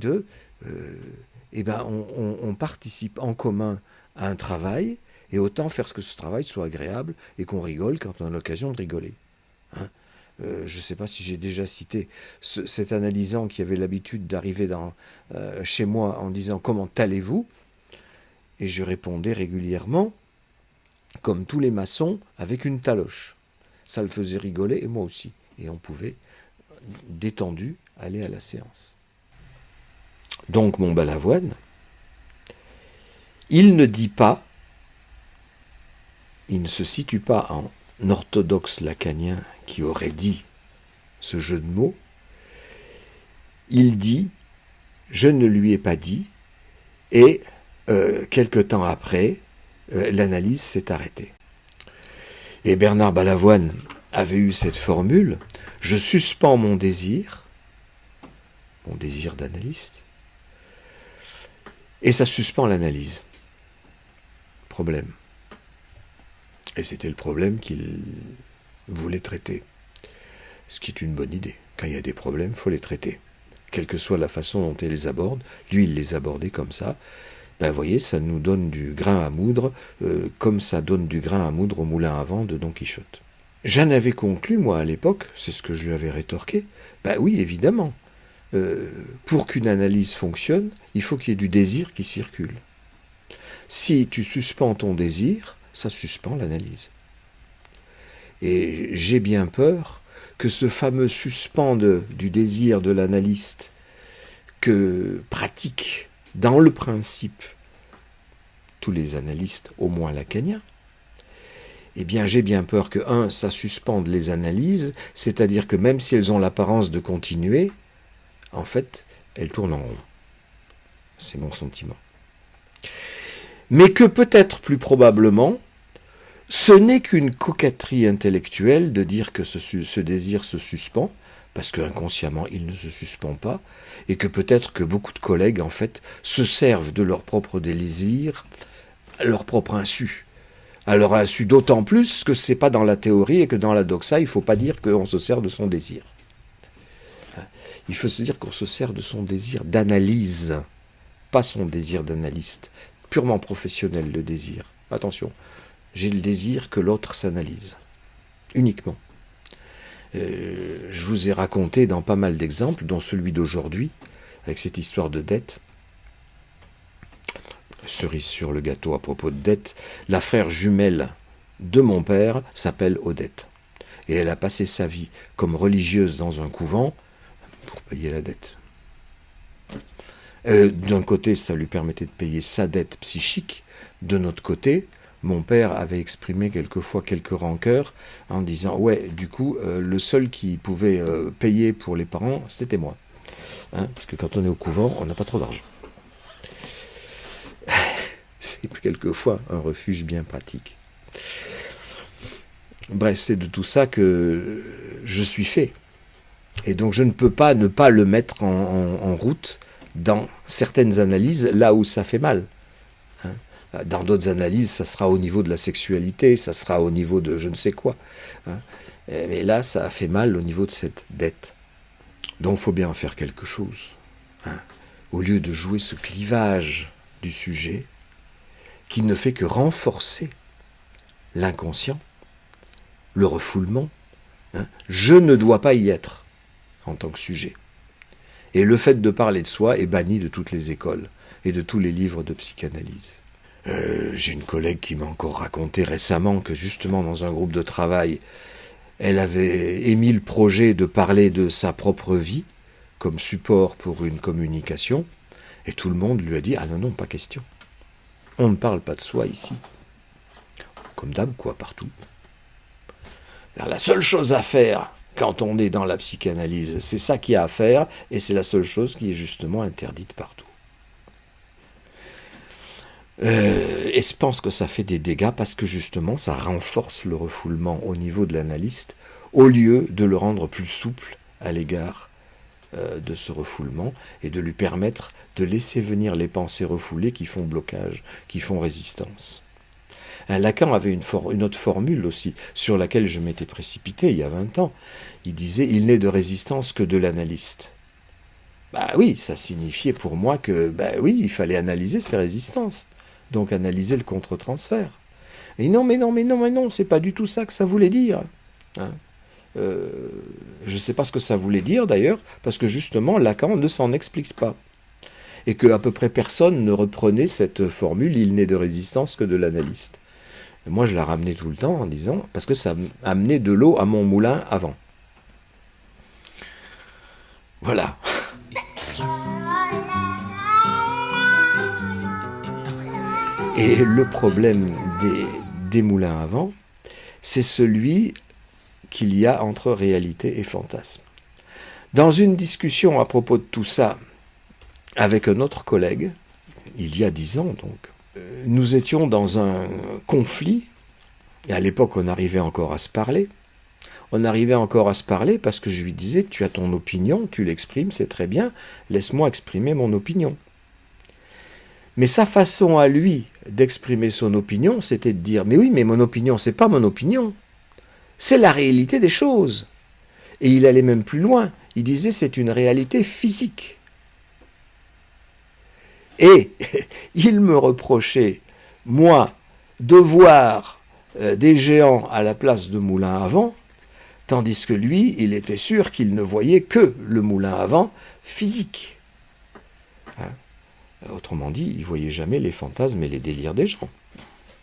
on participe en commun à un travail, et autant faire que ce travail soit agréable et qu'on rigole quand on a l'occasion de rigoler. Je ne sais pas si j'ai déjà cité cet analysant qui avait l'habitude d'arriver chez moi en disant « Comment allez-vous ?» Et je répondais régulièrement, comme tous les maçons, avec une taloche. Ça le faisait rigoler, et moi aussi. Et on pouvait, détendu, aller à la séance. Donc mon Balavoine, il ne dit pas, il ne se situe pas en orthodoxe lacanien qui aurait dit ce jeu de mots. Il dit « je ne lui ai pas dit » et quelque temps après, l'analyse s'est arrêtée. Et Bernard Balavoine avait eu cette formule « je suspends mon désir d'analyste, et ça suspend l'analyse. » Problème. Et c'était le problème qu'il voulait traiter. Ce qui est une bonne idée. Quand il y a des problèmes, il faut les traiter. Quelle que soit la façon dont il les aborde, lui, il les abordait comme ça. Ben, vous voyez, ça nous donne du grain à moudre, comme ça donne du grain à moudre au moulin à vent de Don Quichotte. J'en avais conclu, moi, à l'époque, c'est ce que je lui avais rétorqué, ben oui, évidemment, pour qu'une analyse fonctionne, il faut qu'il y ait du désir qui circule. Si tu suspends ton désir, ça suspend l'analyse. Et j'ai bien peur que ce fameux suspens du désir de l'analyste que pratiquent dans le principe tous les analystes, au moins lacaniens, eh bien j'ai bien peur que, ça suspende les analyses, c'est-à-dire que même si elles ont l'apparence de continuer, en fait, elles tournent en rond. C'est mon sentiment. Mais que peut-être plus probablement, ce n'est qu'une coquetterie intellectuelle de dire que ce désir se suspend, parce qu'inconsciemment il ne se suspend pas, et que peut-être que beaucoup de collègues, en fait, se servent de leur propre désir à leur propre insu. À leur insu d'autant plus que c'est pas dans la théorie et que dans la doxa, il ne faut pas dire qu'on se sert de son désir. Il faut se dire qu'on se sert de son désir d'analyse, pas son désir d'analyste, purement professionnel le désir. Attention, j'ai le désir que l'autre s'analyse, uniquement. Je vous ai raconté dans pas mal d'exemples, dont celui d'aujourd'hui, avec cette histoire de dette. Cerise sur le gâteau à propos de dette, la frère jumelle de mon père s'appelle Odette. Et elle a passé sa vie comme religieuse dans un couvent pour payer la dette. D'un côté, ça lui permettait de payer sa dette psychique. De notre côté, mon père avait exprimé quelquefois quelques rancœurs en disant « Ouais, du coup, le seul qui pouvait payer pour les parents, c'était moi. Parce que quand on est au couvent, on n'a pas trop d'argent. » C'est quelquefois un refuge bien pratique. Bref, c'est de tout ça que je suis fait. Et donc je ne peux pas ne pas le mettre en route dans certaines analyses, là où ça fait mal. Dans d'autres analyses, ça sera au niveau de la sexualité, ça sera au niveau de je ne sais quoi. Mais là, ça a fait mal au niveau de cette dette. Donc il faut bien en faire quelque chose. Au lieu de jouer ce clivage du sujet, qui ne fait que renforcer l'inconscient, le refoulement. Je ne dois pas y être en tant que sujet. Et le fait de parler de soi est banni de toutes les écoles et de tous les livres de psychanalyse. J'ai une collègue qui m'a encore raconté récemment que justement dans un groupe de travail, elle avait émis le projet de parler de sa propre vie comme support pour une communication, et tout le monde lui a dit « Ah non, non, pas question. On ne parle pas de soi ici. » Comme d'hab, quoi, partout. La seule chose à faire quand on est dans la psychanalyse, c'est ça qu'il y a à faire, et c'est la seule chose qui est justement interdite partout. Et je pense que ça fait des dégâts parce que justement ça renforce le refoulement au niveau de l'analyste au lieu de le rendre plus souple à l'égard de ce refoulement et de lui permettre de laisser venir les pensées refoulées qui font blocage, qui font résistance. Lacan avait une autre formule aussi sur laquelle je m'étais précipité il y a 20 ans. Il disait « Il n'est de résistance que de l'analyste ». Bah oui, ça signifiait pour moi que oui, il fallait analyser ces résistances. Donc analyser le contre-transfert. Et non, c'est pas du tout ça que ça voulait dire. Je ne sais pas ce que ça voulait dire d'ailleurs, parce que justement Lacan ne s'en explique pas. Et que à peu près personne ne reprenait cette formule « il n'est de résistance que de l'analyste ». Moi je la ramenais tout le temps en disant, parce que ça amenait de l'eau à mon moulin avant. Voilà. Et le problème des moulins à vent, c'est celui qu'il y a entre réalité et fantasme. Dans une discussion à propos de tout ça avec un autre collègue, il y a 10 ans donc, nous étions dans un conflit, et à l'époque on arrivait encore à se parler. On arrivait encore à se parler parce que je lui disais « Tu as ton opinion, tu l'exprimes, c'est très bien, laisse-moi exprimer mon opinion ». Mais sa façon à lui d'exprimer son opinion, c'était de dire « Mais oui, mais mon opinion, c'est pas mon opinion. C'est la réalité des choses. » Et il allait même plus loin. Il disait « C'est une réalité physique. » Et il me reprochait, moi, de voir des géants à la place de moulins à vent, tandis que lui, il était sûr qu'il ne voyait que le moulin à vent physique. Hein? Autrement dit, il ne voyait jamais les fantasmes et les délires des gens.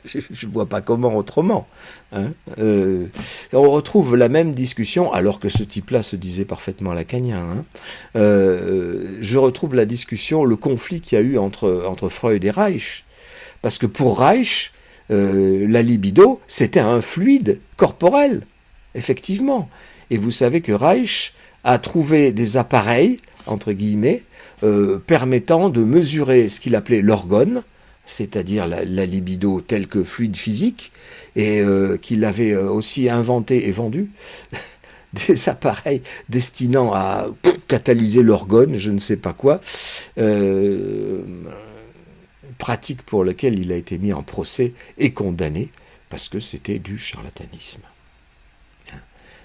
Je ne vois pas comment autrement. Hein. On retrouve la même discussion, alors que ce type-là se disait parfaitement lacanien. Hein. Je retrouve la discussion, le conflit qu'il y a eu entre Freud et Reich. Parce que pour Reich, la libido, c'était un fluide corporel, effectivement. Et vous savez que Reich a trouvé des appareils, entre guillemets, permettant de mesurer ce qu'il appelait l'orgone, c'est-à-dire la libido telle que fluide physique, et qu'il avait aussi inventé et vendu des appareils destinant à catalyser l'orgone, je ne sais pas quoi, pratique pour laquelle il a été mis en procès et condamné, parce que c'était du charlatanisme.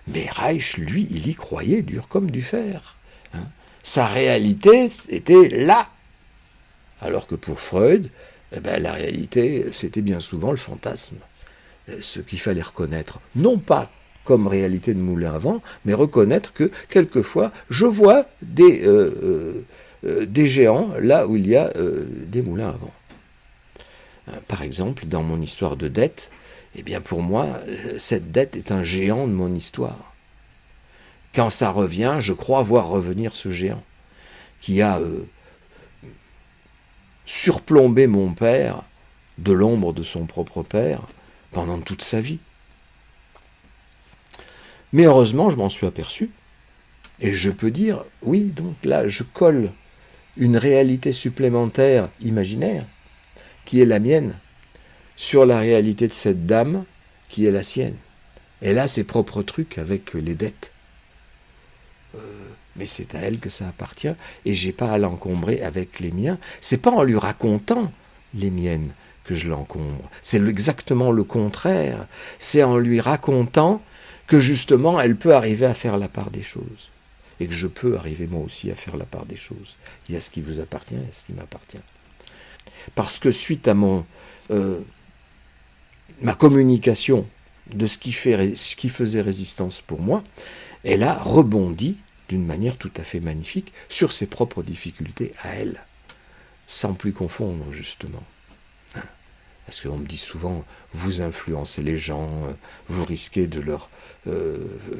Mais Reich, lui, il y croyait dur comme du fer. Sa réalité était là. Alors que pour Freud, la réalité, c'était bien souvent le fantasme. Ce qu'il fallait reconnaître, non pas comme réalité de moulin à vent, mais reconnaître que, quelquefois, je vois des géants là où il y a des moulins à vent. Par exemple, dans mon histoire de dette, eh bien pour moi, cette dette est un géant de mon histoire. Quand ça revient, je crois voir revenir ce géant qui a surplombé mon père de l'ombre de son propre père pendant toute sa vie. Mais heureusement, je m'en suis aperçu. Et je peux dire, oui, donc là, je colle une réalité supplémentaire imaginaire, qui est la mienne, sur la réalité de cette dame, qui est la sienne. Elle a ses propres trucs avec les dettes. Mais c'est à elle que ça appartient, et j'ai pas à l'encombrer avec les miens. C'est pas en lui racontant les miennes que je l'encombre. C'est exactement le contraire. C'est en lui racontant que justement elle peut arriver à faire la part des choses. Et que je peux arriver moi aussi à faire la part des choses. Il y a ce qui vous appartient et ce qui m'appartient. Parce que suite à ma communication de ce qui faisait résistance pour moi, elle a rebondi d'une manière tout à fait magnifique sur ses propres difficultés à elle, sans plus confondre justement. Parce qu'on me dit souvent, vous influencez les gens, vous risquez de leur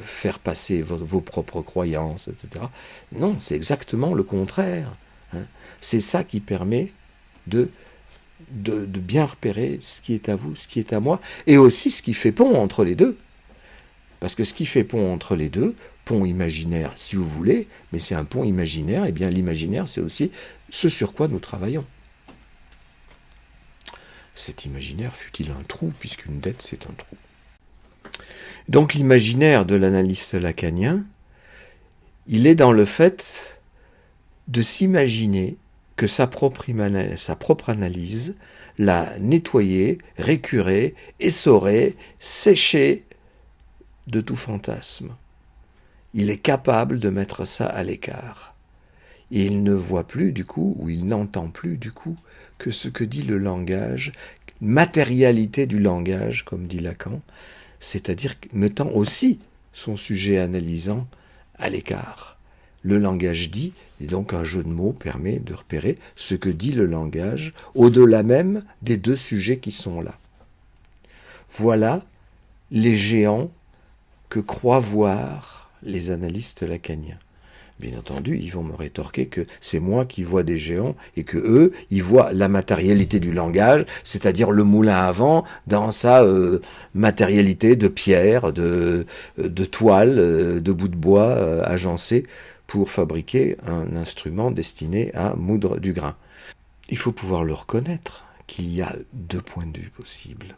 faire passer vos propres croyances, etc. Non, c'est exactement le contraire. C'est ça qui permet de bien repérer ce qui est à vous, ce qui est à moi, et aussi ce qui fait pont entre les deux. Parce que ce qui fait pont entre les deux, pont imaginaire si vous voulez, mais c'est un pont imaginaire, et bien l'imaginaire c'est aussi ce sur quoi nous travaillons. Cet imaginaire fut-il un trou, puisqu'une dette c'est un trou. Donc l'imaginaire de l'analyste lacanien, il est dans le fait de s'imaginer que sa propre analyse l'a nettoyé, récuré, essoré, séché de tout fantasme. Il est capable de mettre ça à l'écart. Et il ne voit plus du coup, ou il n'entend plus du coup, que ce que dit le langage, matérialité du langage, comme dit Lacan, c'est-à-dire mettant aussi son sujet analysant à l'écart. Le langage dit, et donc un jeu de mots permet de repérer ce que dit le langage, au-delà même des deux sujets qui sont là. Voilà les géants que croient voir les analystes lacaniens. Bien entendu, ils vont me rétorquer que c'est moi qui vois des géants et que eux, ils voient la matérialité du langage, c'est-à-dire le moulin à vent dans sa matérialité de pierre, de toile, de bout de bois agencé pour fabriquer un instrument destiné à moudre du grain. Il faut pouvoir le reconnaître qu'il y a deux points de vue possibles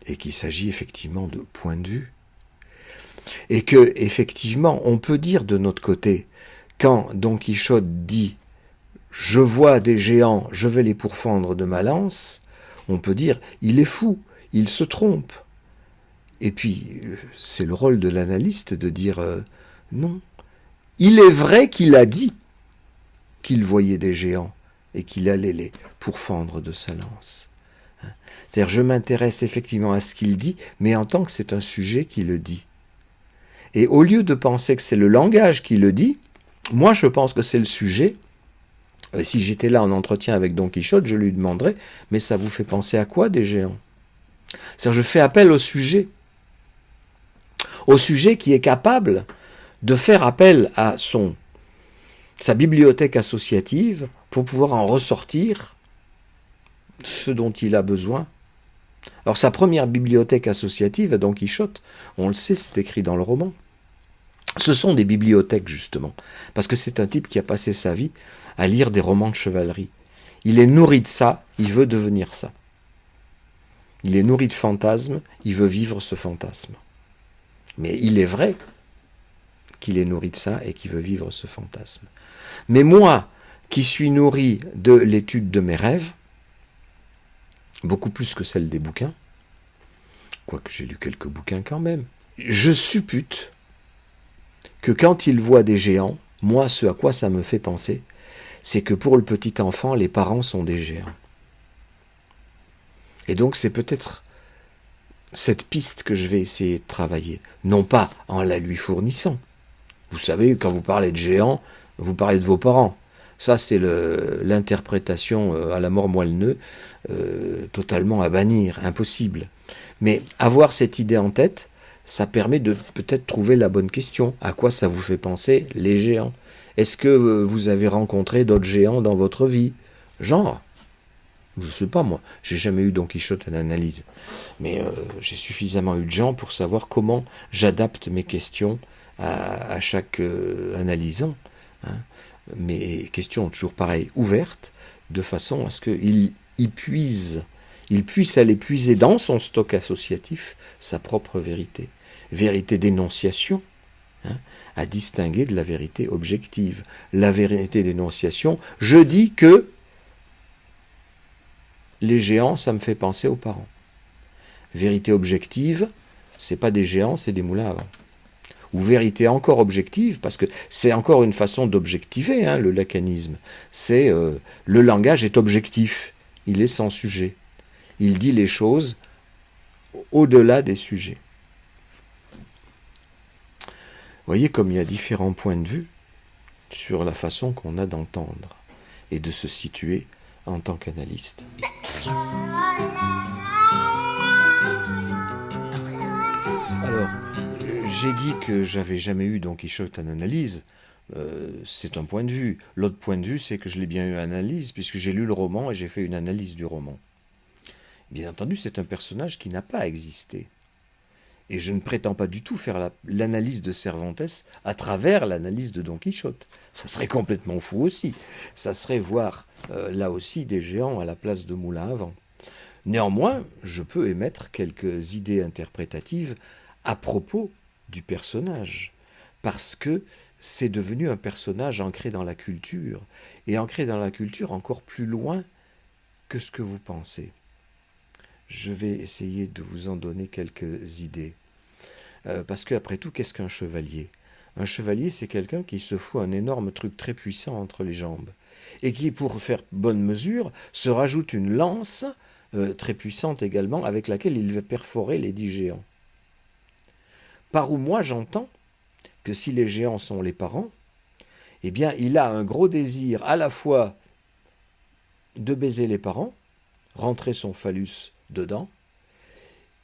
et qu'il s'agit effectivement de points de vue. Et que, effectivement, on peut dire de notre côté, quand Don Quichotte dit « Je vois des géants, je vais les pourfendre de ma lance », on peut dire « Il est fou, il se trompe ». Et puis, c'est le rôle de l'analyste de dire « Non, il est vrai qu'il a dit qu'il voyait des géants et qu'il allait les pourfendre de sa lance ». C'est-à-dire, je m'intéresse effectivement à ce qu'il dit, mais en tant que c'est un sujet qui le dit. Et au lieu de penser que c'est le langage qui le dit, moi je pense que c'est le sujet. Si j'étais là en entretien avec Don Quichotte, je lui demanderais, mais ça vous fait penser à quoi des géants? C'est-à-dire, je fais appel au sujet qui est capable de faire appel à sa bibliothèque associative pour pouvoir en ressortir ce dont il a besoin. Alors sa première bibliothèque associative à Don Quichotte, on le sait, c'est écrit dans le roman. Ce sont des bibliothèques justement, parce que c'est un type qui a passé sa vie à lire des romans de chevalerie. Il est nourri de ça, il veut devenir ça. Il est nourri de fantasmes, il veut vivre ce fantasme. Mais il est vrai qu'il est nourri de ça et qu'il veut vivre ce fantasme. Mais moi, qui suis nourri de l'étude de mes rêves, beaucoup plus que celle des bouquins, quoique j'ai lu quelques bouquins quand même, je suppute que quand il voit des géants, moi, ce à quoi ça me fait penser, c'est que pour le petit enfant, les parents sont des géants. Et donc c'est peut-être cette piste que je vais essayer de travailler, non pas en la lui fournissant. Vous savez, quand vous parlez de géants, vous parlez de vos parents. Ça, c'est l'interprétation à la mort moelle-neu, totalement à bannir, impossible. Mais avoir cette idée en tête, ça permet de peut-être trouver la bonne question. À quoi ça vous fait penser, les géants? Est-ce que vous avez rencontré d'autres géants dans votre vie? Genre, je ne sais pas moi, j'ai jamais eu Don Quichotte à l'analyse, mais j'ai suffisamment eu de gens pour savoir comment j'adapte mes questions à chaque analysant. Hein. Mes questions toujours pareil, ouvertes, de façon à ce qu'il puisse aller puiser dans son stock associatif sa propre vérité. Vérité d'énonciation, hein, à distinguer de la vérité objective. La vérité d'énonciation, je dis que les géants, ça me fait penser aux parents. Vérité objective, c'est pas des géants, c'est des moulins à vent. Ou vérité encore objective, parce que c'est encore une façon d'objectiver, hein, le lacanisme. C'est le langage est objectif, il est sans sujet. Il dit les choses au-delà des sujets. Vous voyez comme il y a différents points de vue sur la façon qu'on a d'entendre et de se situer en tant qu'analyste. Alors, j'ai dit que j'avais jamais eu Don Quichotte en analyse. C'est un point de vue. L'autre point de vue, c'est que je l'ai bien eu en analyse, puisque j'ai lu le roman et j'ai fait une analyse du roman. Bien entendu, c'est un personnage qui n'a pas existé. Et je ne prétends pas du tout faire l'analyse de Cervantes à travers l'analyse de Don Quichotte. Ça serait complètement fou aussi. Ça serait voir là aussi des géants à la place de moulins à vent. Néanmoins, je peux émettre quelques idées interprétatives à propos du personnage, parce que c'est devenu un personnage ancré dans la culture, et ancré dans la culture encore plus loin que ce que vous pensez. Je vais essayer de vous en donner quelques idées. Parce qu'après tout, qu'est-ce qu'un chevalier? Un chevalier, c'est quelqu'un qui se fout un énorme truc très puissant entre les jambes, et qui, pour faire bonne mesure, se rajoute une lance très puissante également, avec laquelle il va perforer les 10 géants. Par où moi j'entends que si les géants sont les parents, eh bien il a un gros désir à la fois de baiser les parents, rentrer son phallus dedans,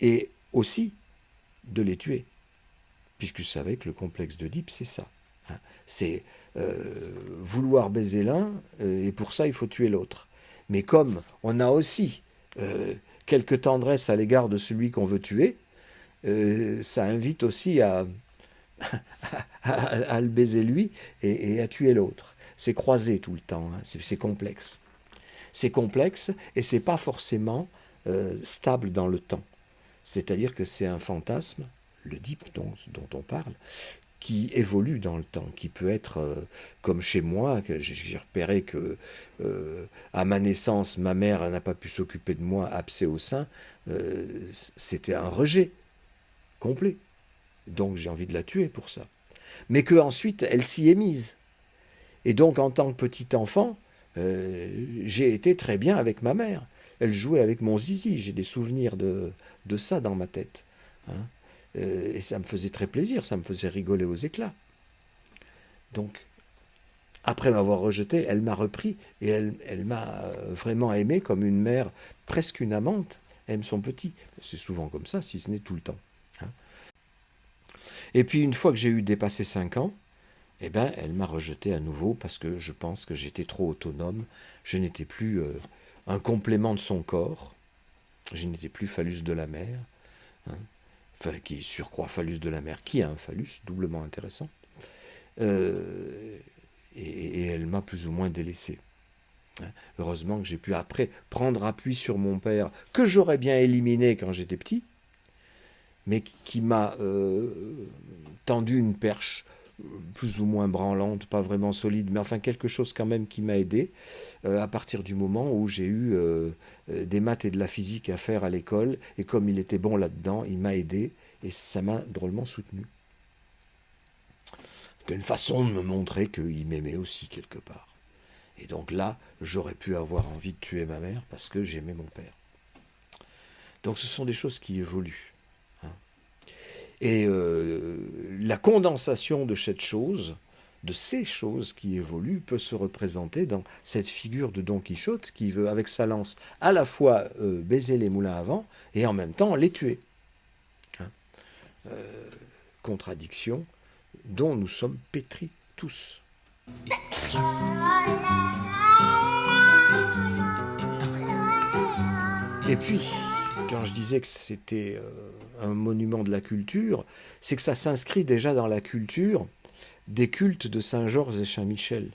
et aussi de les tuer. Puisque vous savez que le complexe d'Oedipe, c'est ça. Hein. C'est vouloir baiser l'un, et pour ça il faut tuer l'autre. Mais comme on a aussi quelque tendresse à l'égard de celui qu'on veut tuer, ça invite aussi à le baiser lui et à tuer l'autre. C'est croisé tout le temps, hein. C'est complexe. C'est complexe et c'est pas forcément stable dans le temps. C'est-à-dire que c'est un fantasme, l'Oedipe dont on parle, qui évolue dans le temps, qui peut être comme chez moi, que j'ai repéré que à ma naissance, ma mère n'a pas pu s'occuper de moi, abcès au sein, c'était un rejet complet. Donc j'ai envie de la tuer pour ça. Mais qu'ensuite, elle s'y est mise. Et donc, en tant que petit enfant, j'ai été très bien avec ma mère. elle jouait avec mon zizi. J'ai des souvenirs de ça dans ma tête. Hein. Et ça me faisait très plaisir, ça me faisait rigoler aux éclats. Donc, après m'avoir rejeté, elle m'a repris et elle m'a vraiment aimé comme une mère, presque une amante aime son petit. C'est souvent comme ça, si ce n'est tout le temps. Hein. Et puis une fois que j'ai eu dépassé 5 ans, eh ben, elle m'a rejeté à nouveau parce que je pense que j'étais trop autonome. Je n'étais plus un complément de son corps. Je n'étais plus phallus de la mère. Hein. Enfin, qui surcroît phallus de la mère. Qui a un phallus doublement intéressant. Et elle m'a plus ou moins délaissé. Hein. Heureusement que j'ai pu après prendre appui sur mon père, que j'aurais bien éliminé quand j'étais petit, mais qui m'a tendu une perche plus ou moins branlante, pas vraiment solide, mais enfin quelque chose quand même qui m'a aidé à partir du moment où j'ai eu des maths et de la physique à faire à l'école, et comme il était bon là-dedans, il m'a aidé, et ça m'a drôlement soutenu. C'était une façon de me montrer qu'il m'aimait aussi quelque part. Et donc là, j'aurais pu avoir envie de tuer ma mère parce que j'aimais mon père. Donc ce sont des choses qui évoluent. Hein. Et la condensation de cette chose, de ces choses qui évoluent, peut se représenter dans cette figure de Don Quichotte qui veut, avec sa lance, à la fois baiser les moulins à vent et en même temps les tuer. Hein. Contradiction dont nous sommes pétris tous. Et puis, quand je disais que c'était un monument de la culture, c'est que ça s'inscrit déjà dans la culture des cultes de Saint-Georges et Saint-Michel.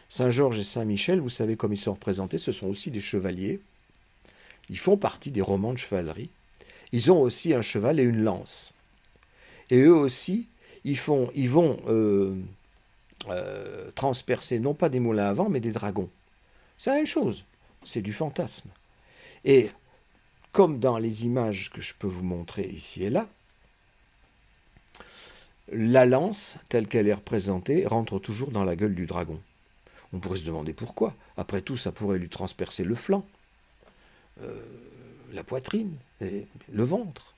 Saint-Georges et Saint-Michel, vous savez comme ils sont représentés, ce sont aussi des chevaliers. Ils font partie des romans de chevalerie. Ils ont aussi un cheval et une lance. Et eux aussi, ils vont transpercer non pas des moulins à vent, mais des dragons. C'est la même chose, c'est du fantasme. Et comme dans les images que je peux vous montrer ici et là, la lance, telle qu'elle est représentée, rentre toujours dans la gueule du dragon. On pourrait se demander pourquoi. Après tout, ça pourrait lui transpercer le flanc, la poitrine, le ventre.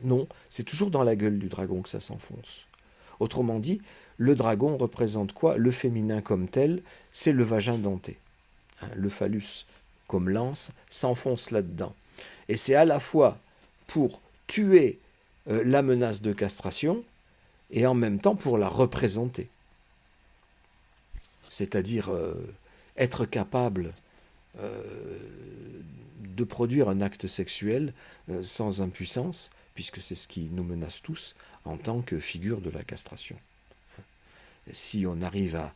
Non, c'est toujours dans la gueule du dragon que ça s'enfonce. Autrement dit, le dragon représente quoi? Le féminin comme tel, c'est le vagin denté. Hein, le phallus comme lance s'enfonce là-dedans. Et c'est à la fois pour tuer la menace de castration et en même temps pour la représenter. C'est-à-dire être capable de produire un acte sexuel sans impuissance, puisque c'est ce qui nous menace tous en tant que figure de la castration. Si on arrive à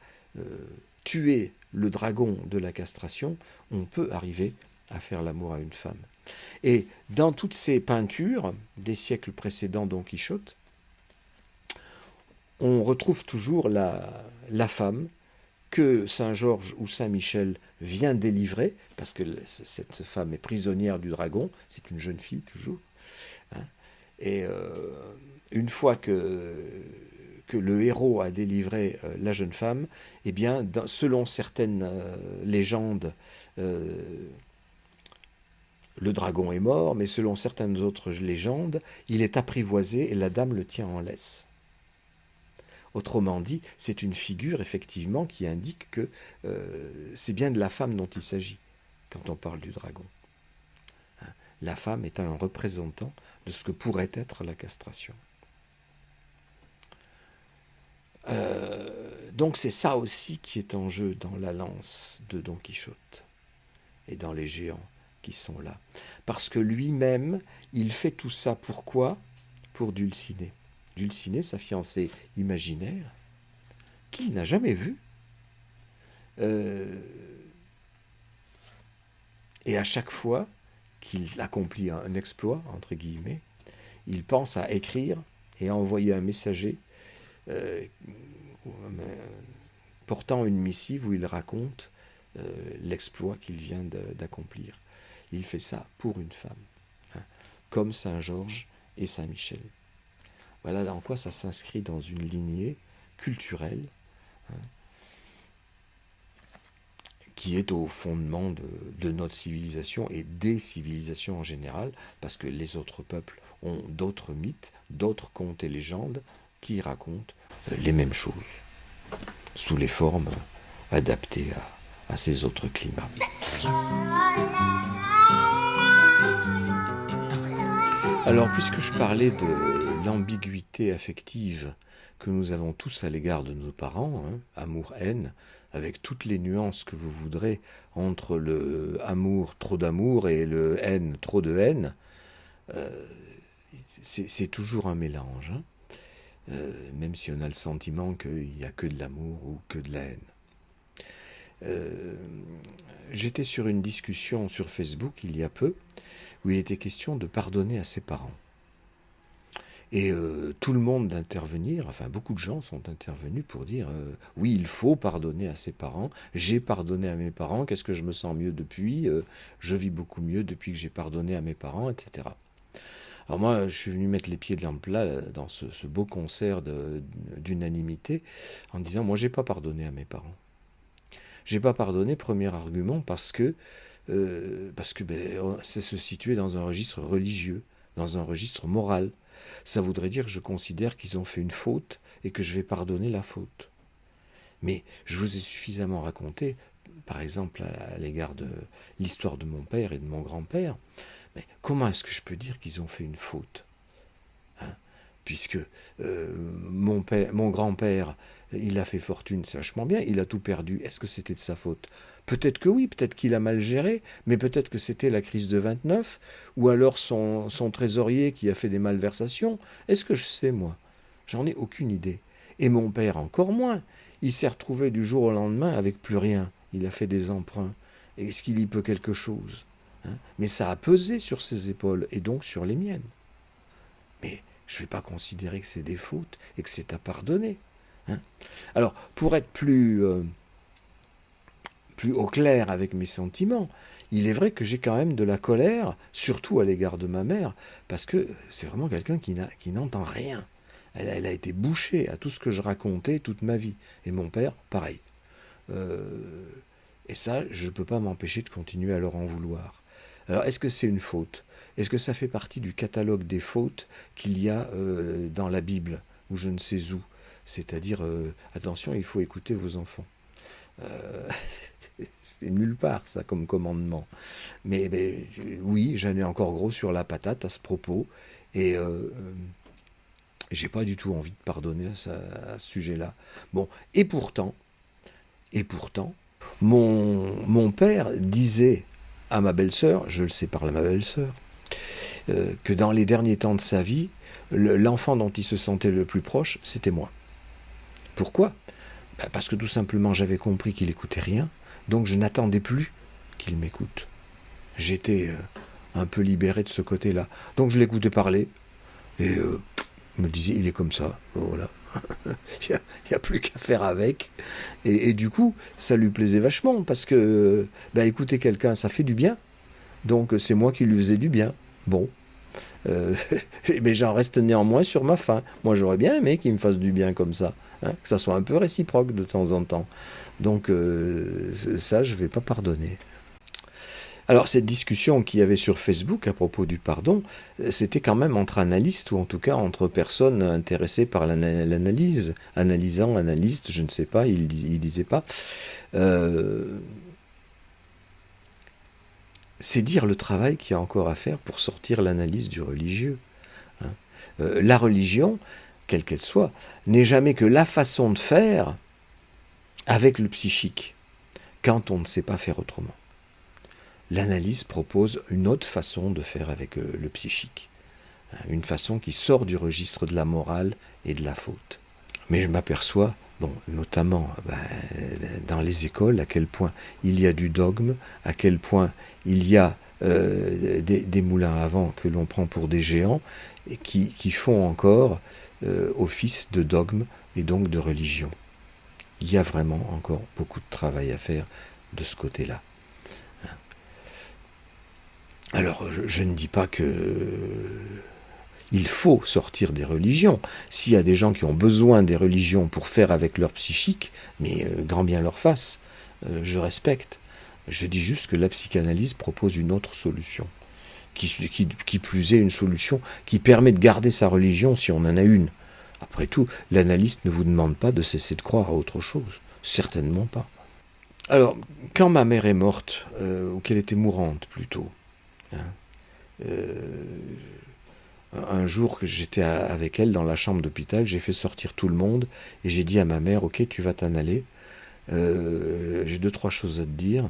tuer le dragon de la castration, on peut arriver à faire l'amour à une femme. Et dans toutes ces peintures des siècles précédents Don Quichotte, on retrouve toujours la femme que Saint-Georges ou Saint-Michel vient délivrer, parce que cette femme est prisonnière du dragon, c'est une jeune fille toujours. Hein, et une fois que le héros a délivré la jeune femme, eh bien, selon certaines légendes, le dragon est mort, mais selon certaines autres légendes, il est apprivoisé et la dame le tient en laisse. Autrement dit, c'est une figure, effectivement, qui indique que c'est bien de la femme dont il s'agit quand on parle du dragon. Hein, la femme est un représentant de ce que pourrait être la castration. Donc c'est ça aussi qui est en jeu dans la lance de Don Quichotte et dans les géants qui sont là. Parce que lui-même, il fait tout ça pourquoi? Pour Dulcinée. Dulcinée, sa fiancée imaginaire, qu'il n'a jamais vue. Et à chaque fois qu'il accomplit un exploit, entre guillemets, il pense à écrire et à envoyer un messager portant une missive où il raconte l'exploit qu'il vient d'accomplir. Il fait ça pour une femme, hein, comme Saint-Georges et Saint-Michel. Voilà dans quoi ça s'inscrit dans une lignée culturelle, hein, qui est au fondement de notre civilisation et des civilisations en général, parce que les autres peuples ont d'autres mythes, d'autres contes et légendes qui racontent les mêmes choses, sous les formes adaptées à ces autres climats. Alors, puisque je parlais de l'ambiguïté affective que nous avons tous à l'égard de nos parents, amour-haine, avec toutes les nuances que vous voudrez entre le amour, trop d'amour, et le haine, trop de haine, c'est toujours un mélange, même si on a le sentiment qu'il n'y a que de l'amour ou que de la haine. J'étais sur une discussion sur Facebook il y a peu, où il était question de pardonner à ses parents. Et tout le monde d'intervenir, enfin beaucoup de gens sont intervenus pour dire oui, il faut pardonner à ses parents, j'ai pardonné à mes parents, qu'est-ce que je me sens mieux depuis, je vis beaucoup mieux depuis que j'ai pardonné à mes parents, etc. Alors moi, je suis venu mettre les pieds dans le plat dans ce beau concert d'unanimité en disant moi, j'ai pas pardonné à mes parents. J'ai pas pardonné, premier argument, parce que c'est se situer dans un registre religieux, dans un registre moral. Ça voudrait dire que je considère qu'ils ont fait une faute et que je vais pardonner la faute. Mais je vous ai suffisamment raconté, par exemple à l'égard de l'histoire de mon père et de mon grand-père, mais comment est-ce que je peux dire qu'ils ont fait une faute, puisque mon grand-père, il a fait fortune, c'est vachement bien, il a tout perdu. Est-ce que c'était de sa faute? Peut-être que oui, peut-être qu'il a mal géré, mais peut-être que c'était la crise de 29, ou alors son trésorier qui a fait des malversations. Est-ce que je sais, moi? J'en ai aucune idée. Et mon père encore moins. Il s'est retrouvé du jour au lendemain avec plus rien. Il a fait des emprunts. Est-ce qu'il y peut quelque chose? Mais ça a pesé sur ses épaules, et donc sur les miennes. Mais je ne vais pas considérer que c'est des fautes et que c'est à pardonner. Alors, pour être plus au clair avec mes sentiments, il est vrai que j'ai quand même de la colère, surtout à l'égard de ma mère, parce que c'est vraiment quelqu'un qui n'entend rien. Elle a été bouchée à tout ce que je racontais toute ma vie. Et mon père, pareil. Et ça, je ne peux pas m'empêcher de continuer à leur en vouloir. Alors, est-ce que c'est une faute? Est-ce que ça fait partie du catalogue des fautes qu'il y a dans la Bible, ou je ne sais où? C'est-à-dire, attention, il faut écouter vos enfants. C'est nulle part, ça, comme commandement. Mais oui, j'en ai encore gros sur la patate à ce propos, et j'ai pas du tout envie de pardonner à ce sujet-là. Bon, et pourtant, mon père disait à ma belle-sœur, je le sépare à ma belle-sœur, que dans les derniers temps de sa vie, l'enfant dont il se sentait le plus proche, c'était moi. Pourquoi? Parce que tout simplement j'avais compris qu'il n'écoutait rien, donc je n'attendais plus qu'il m'écoute. J'étais un peu libéré de ce côté-là. Donc je l'écoutais parler, et me disait, il est comme ça, voilà. Il n'y a plus qu'à faire avec. Et du coup, ça lui plaisait vachement, parce que écouter quelqu'un, ça fait du bien. Donc c'est moi qui lui faisais du bien. Bon. Mais j'en reste néanmoins sur ma faim. Moi, j'aurais bien aimé qu'il me fasse du bien comme ça, que ça soit un peu réciproque de temps en temps. Donc ça, je ne vais pas pardonner. Alors cette discussion qu'il y avait sur Facebook à propos du pardon, c'était quand même entre analystes, ou en tout cas entre personnes intéressées par l'analyse, analysant, analyste, je ne sais pas, il disait pas. C'est dire le travail qu'il y a encore à faire pour sortir l'analyse du religieux. La religion, quelle qu'elle soit, n'est jamais que la façon de faire avec le psychique, quand on ne sait pas faire autrement. L'analyse propose une autre façon de faire avec le psychique, une façon qui sort du registre de la morale et de la faute. Mais je m'aperçois, notamment dans les écoles, à quel point il y a du dogme, à quel point il y a des moulins à vent que l'on prend pour des géants, et qui font encore office de dogme et donc de religion. Il y a vraiment encore beaucoup de travail à faire de ce côté-là. Alors, je ne dis pas il faut sortir des religions. S'il y a des gens qui ont besoin des religions pour faire avec leur psychique, mais grand bien leur fasse, je respecte. Je dis juste que la psychanalyse propose une autre solution. Qui plus est une solution qui permet de garder sa religion si on en a une. Après tout, l'analyste ne vous demande pas de cesser de croire à autre chose. Certainement pas. Alors, quand ma mère est morte, ou qu'elle était mourante plutôt, hein, un jour que j'étais avec elle dans la chambre d'hôpital, j'ai fait sortir tout le monde et j'ai dit à ma mère, ok, tu vas t'en aller, j'ai 2-3 choses à te dire.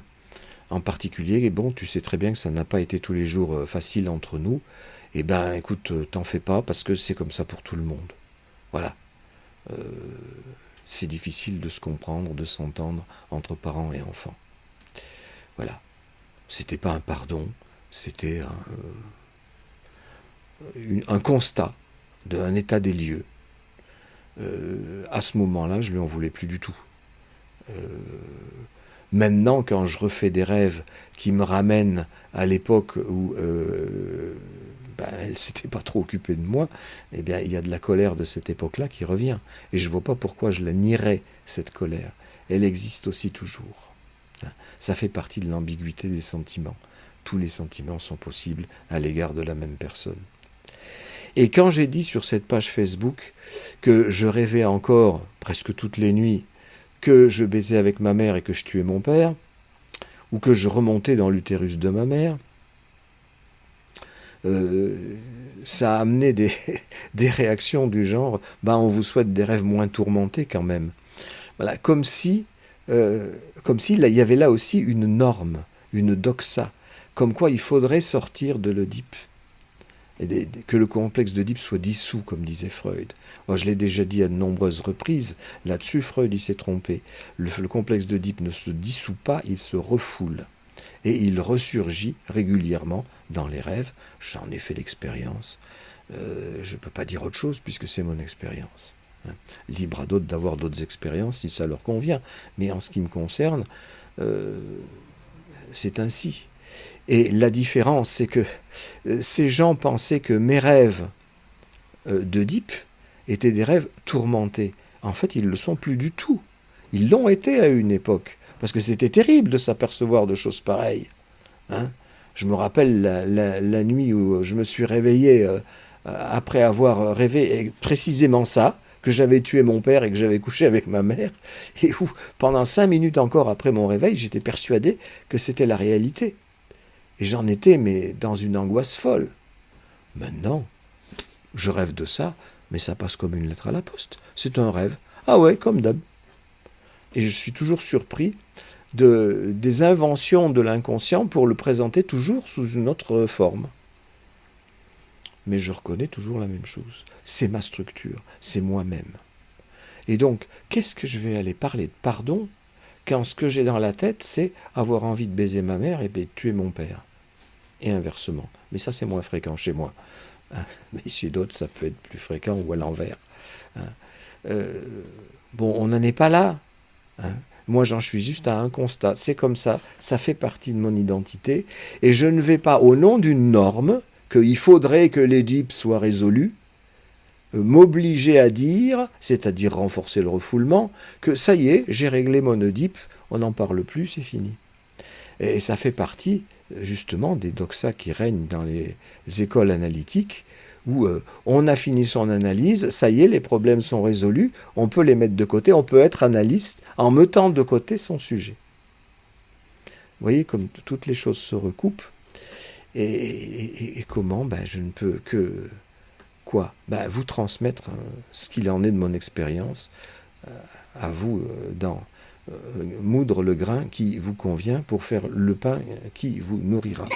En particulier, bon, tu sais très bien que ça n'a pas été tous les jours facile entre nous. Eh ben, écoute, t'en fais pas parce que c'est comme ça pour tout le monde. Voilà. C'est difficile de se comprendre, de s'entendre entre parents et enfants. Voilà. C'était pas un pardon, c'était un constat d'un état des lieux. À ce moment-là, je lui en voulais plus du tout. Maintenant, quand je refais des rêves qui me ramènent à l'époque où elle s'était pas trop occupée de moi, eh bien, il y a de la colère de cette époque-là qui revient. Et je ne vois pas pourquoi je la nierais, cette colère. Elle existe aussi toujours. Ça fait partie de l'ambiguïté des sentiments. Tous les sentiments sont possibles à l'égard de la même personne. Et quand j'ai dit sur cette page Facebook que je rêvais encore, presque toutes les nuits, que je baisais avec ma mère et que je tuais mon père, ou que je remontais dans l'utérus de ma mère, ça a amené des réactions du genre « on vous souhaite des rêves moins tourmentés quand même ». Voilà, comme si il y avait là aussi une norme, une doxa, comme quoi il faudrait sortir de l'Oedipe. Et que le complexe d'Oedipe soit dissous, comme disait Freud. Alors, je l'ai déjà dit à de nombreuses reprises, là-dessus Freud il s'est trompé. Le complexe d'Oedipe ne se dissout pas, il se refoule. Et il ressurgit régulièrement dans les rêves. J'en ai fait l'expérience. Je ne peux pas dire autre chose puisque c'est mon expérience. Libre à d'autres d'avoir d'autres expériences si ça leur convient. Mais en ce qui me concerne, c'est ainsi. Et la différence, c'est que ces gens pensaient que mes rêves d'Oedipe étaient des rêves tourmentés. En fait, ils ne le sont plus du tout. Ils l'ont été à une époque. Parce que c'était terrible de s'apercevoir de choses pareilles. Hein, je me rappelle la nuit où je me suis réveillé après avoir rêvé précisément ça, que j'avais tué mon père et que j'avais couché avec ma mère, et où pendant 5 minutes encore après mon réveil, j'étais persuadé que c'était la réalité. Et j'en étais, mais dans une angoisse folle. Maintenant, je rêve de ça, mais ça passe comme une lettre à la poste. C'est un rêve. Ah ouais, comme d'hab. Et je suis toujours surpris des inventions de l'inconscient pour le présenter toujours sous une autre forme. Mais je reconnais toujours la même chose. C'est ma structure, c'est moi-même. Et donc, qu'est-ce que je vais aller parler de pardon quand ce que j'ai dans la tête, c'est avoir envie de baiser ma mère et de tuer mon père. Et inversement. Mais ça, c'est moins fréquent chez moi. Mais chez d'autres, ça peut être plus fréquent ou à l'envers. Bon, on n'en est pas là. Moi, j'en suis juste à un constat. C'est comme ça. Ça fait partie de mon identité. Et je ne vais pas, au nom d'une norme, qu'il faudrait que l'Oedipe soit résolu, m'obliger à dire, c'est-à-dire renforcer le refoulement, que ça y est, j'ai réglé mon Oedipe, on n'en parle plus, c'est fini. Et ça fait partie, justement, des doxas qui règnent dans les écoles analytiques, où on a fini son analyse, ça y est, les problèmes sont résolus, on peut les mettre de côté, on peut être analyste en mettant de côté son sujet. Vous voyez comme toutes les choses se recoupent, et comment je ne peux que vous transmettre ce qu'il en est de mon expérience à vous moudre le grain qui vous convient pour faire le pain qui vous nourrira.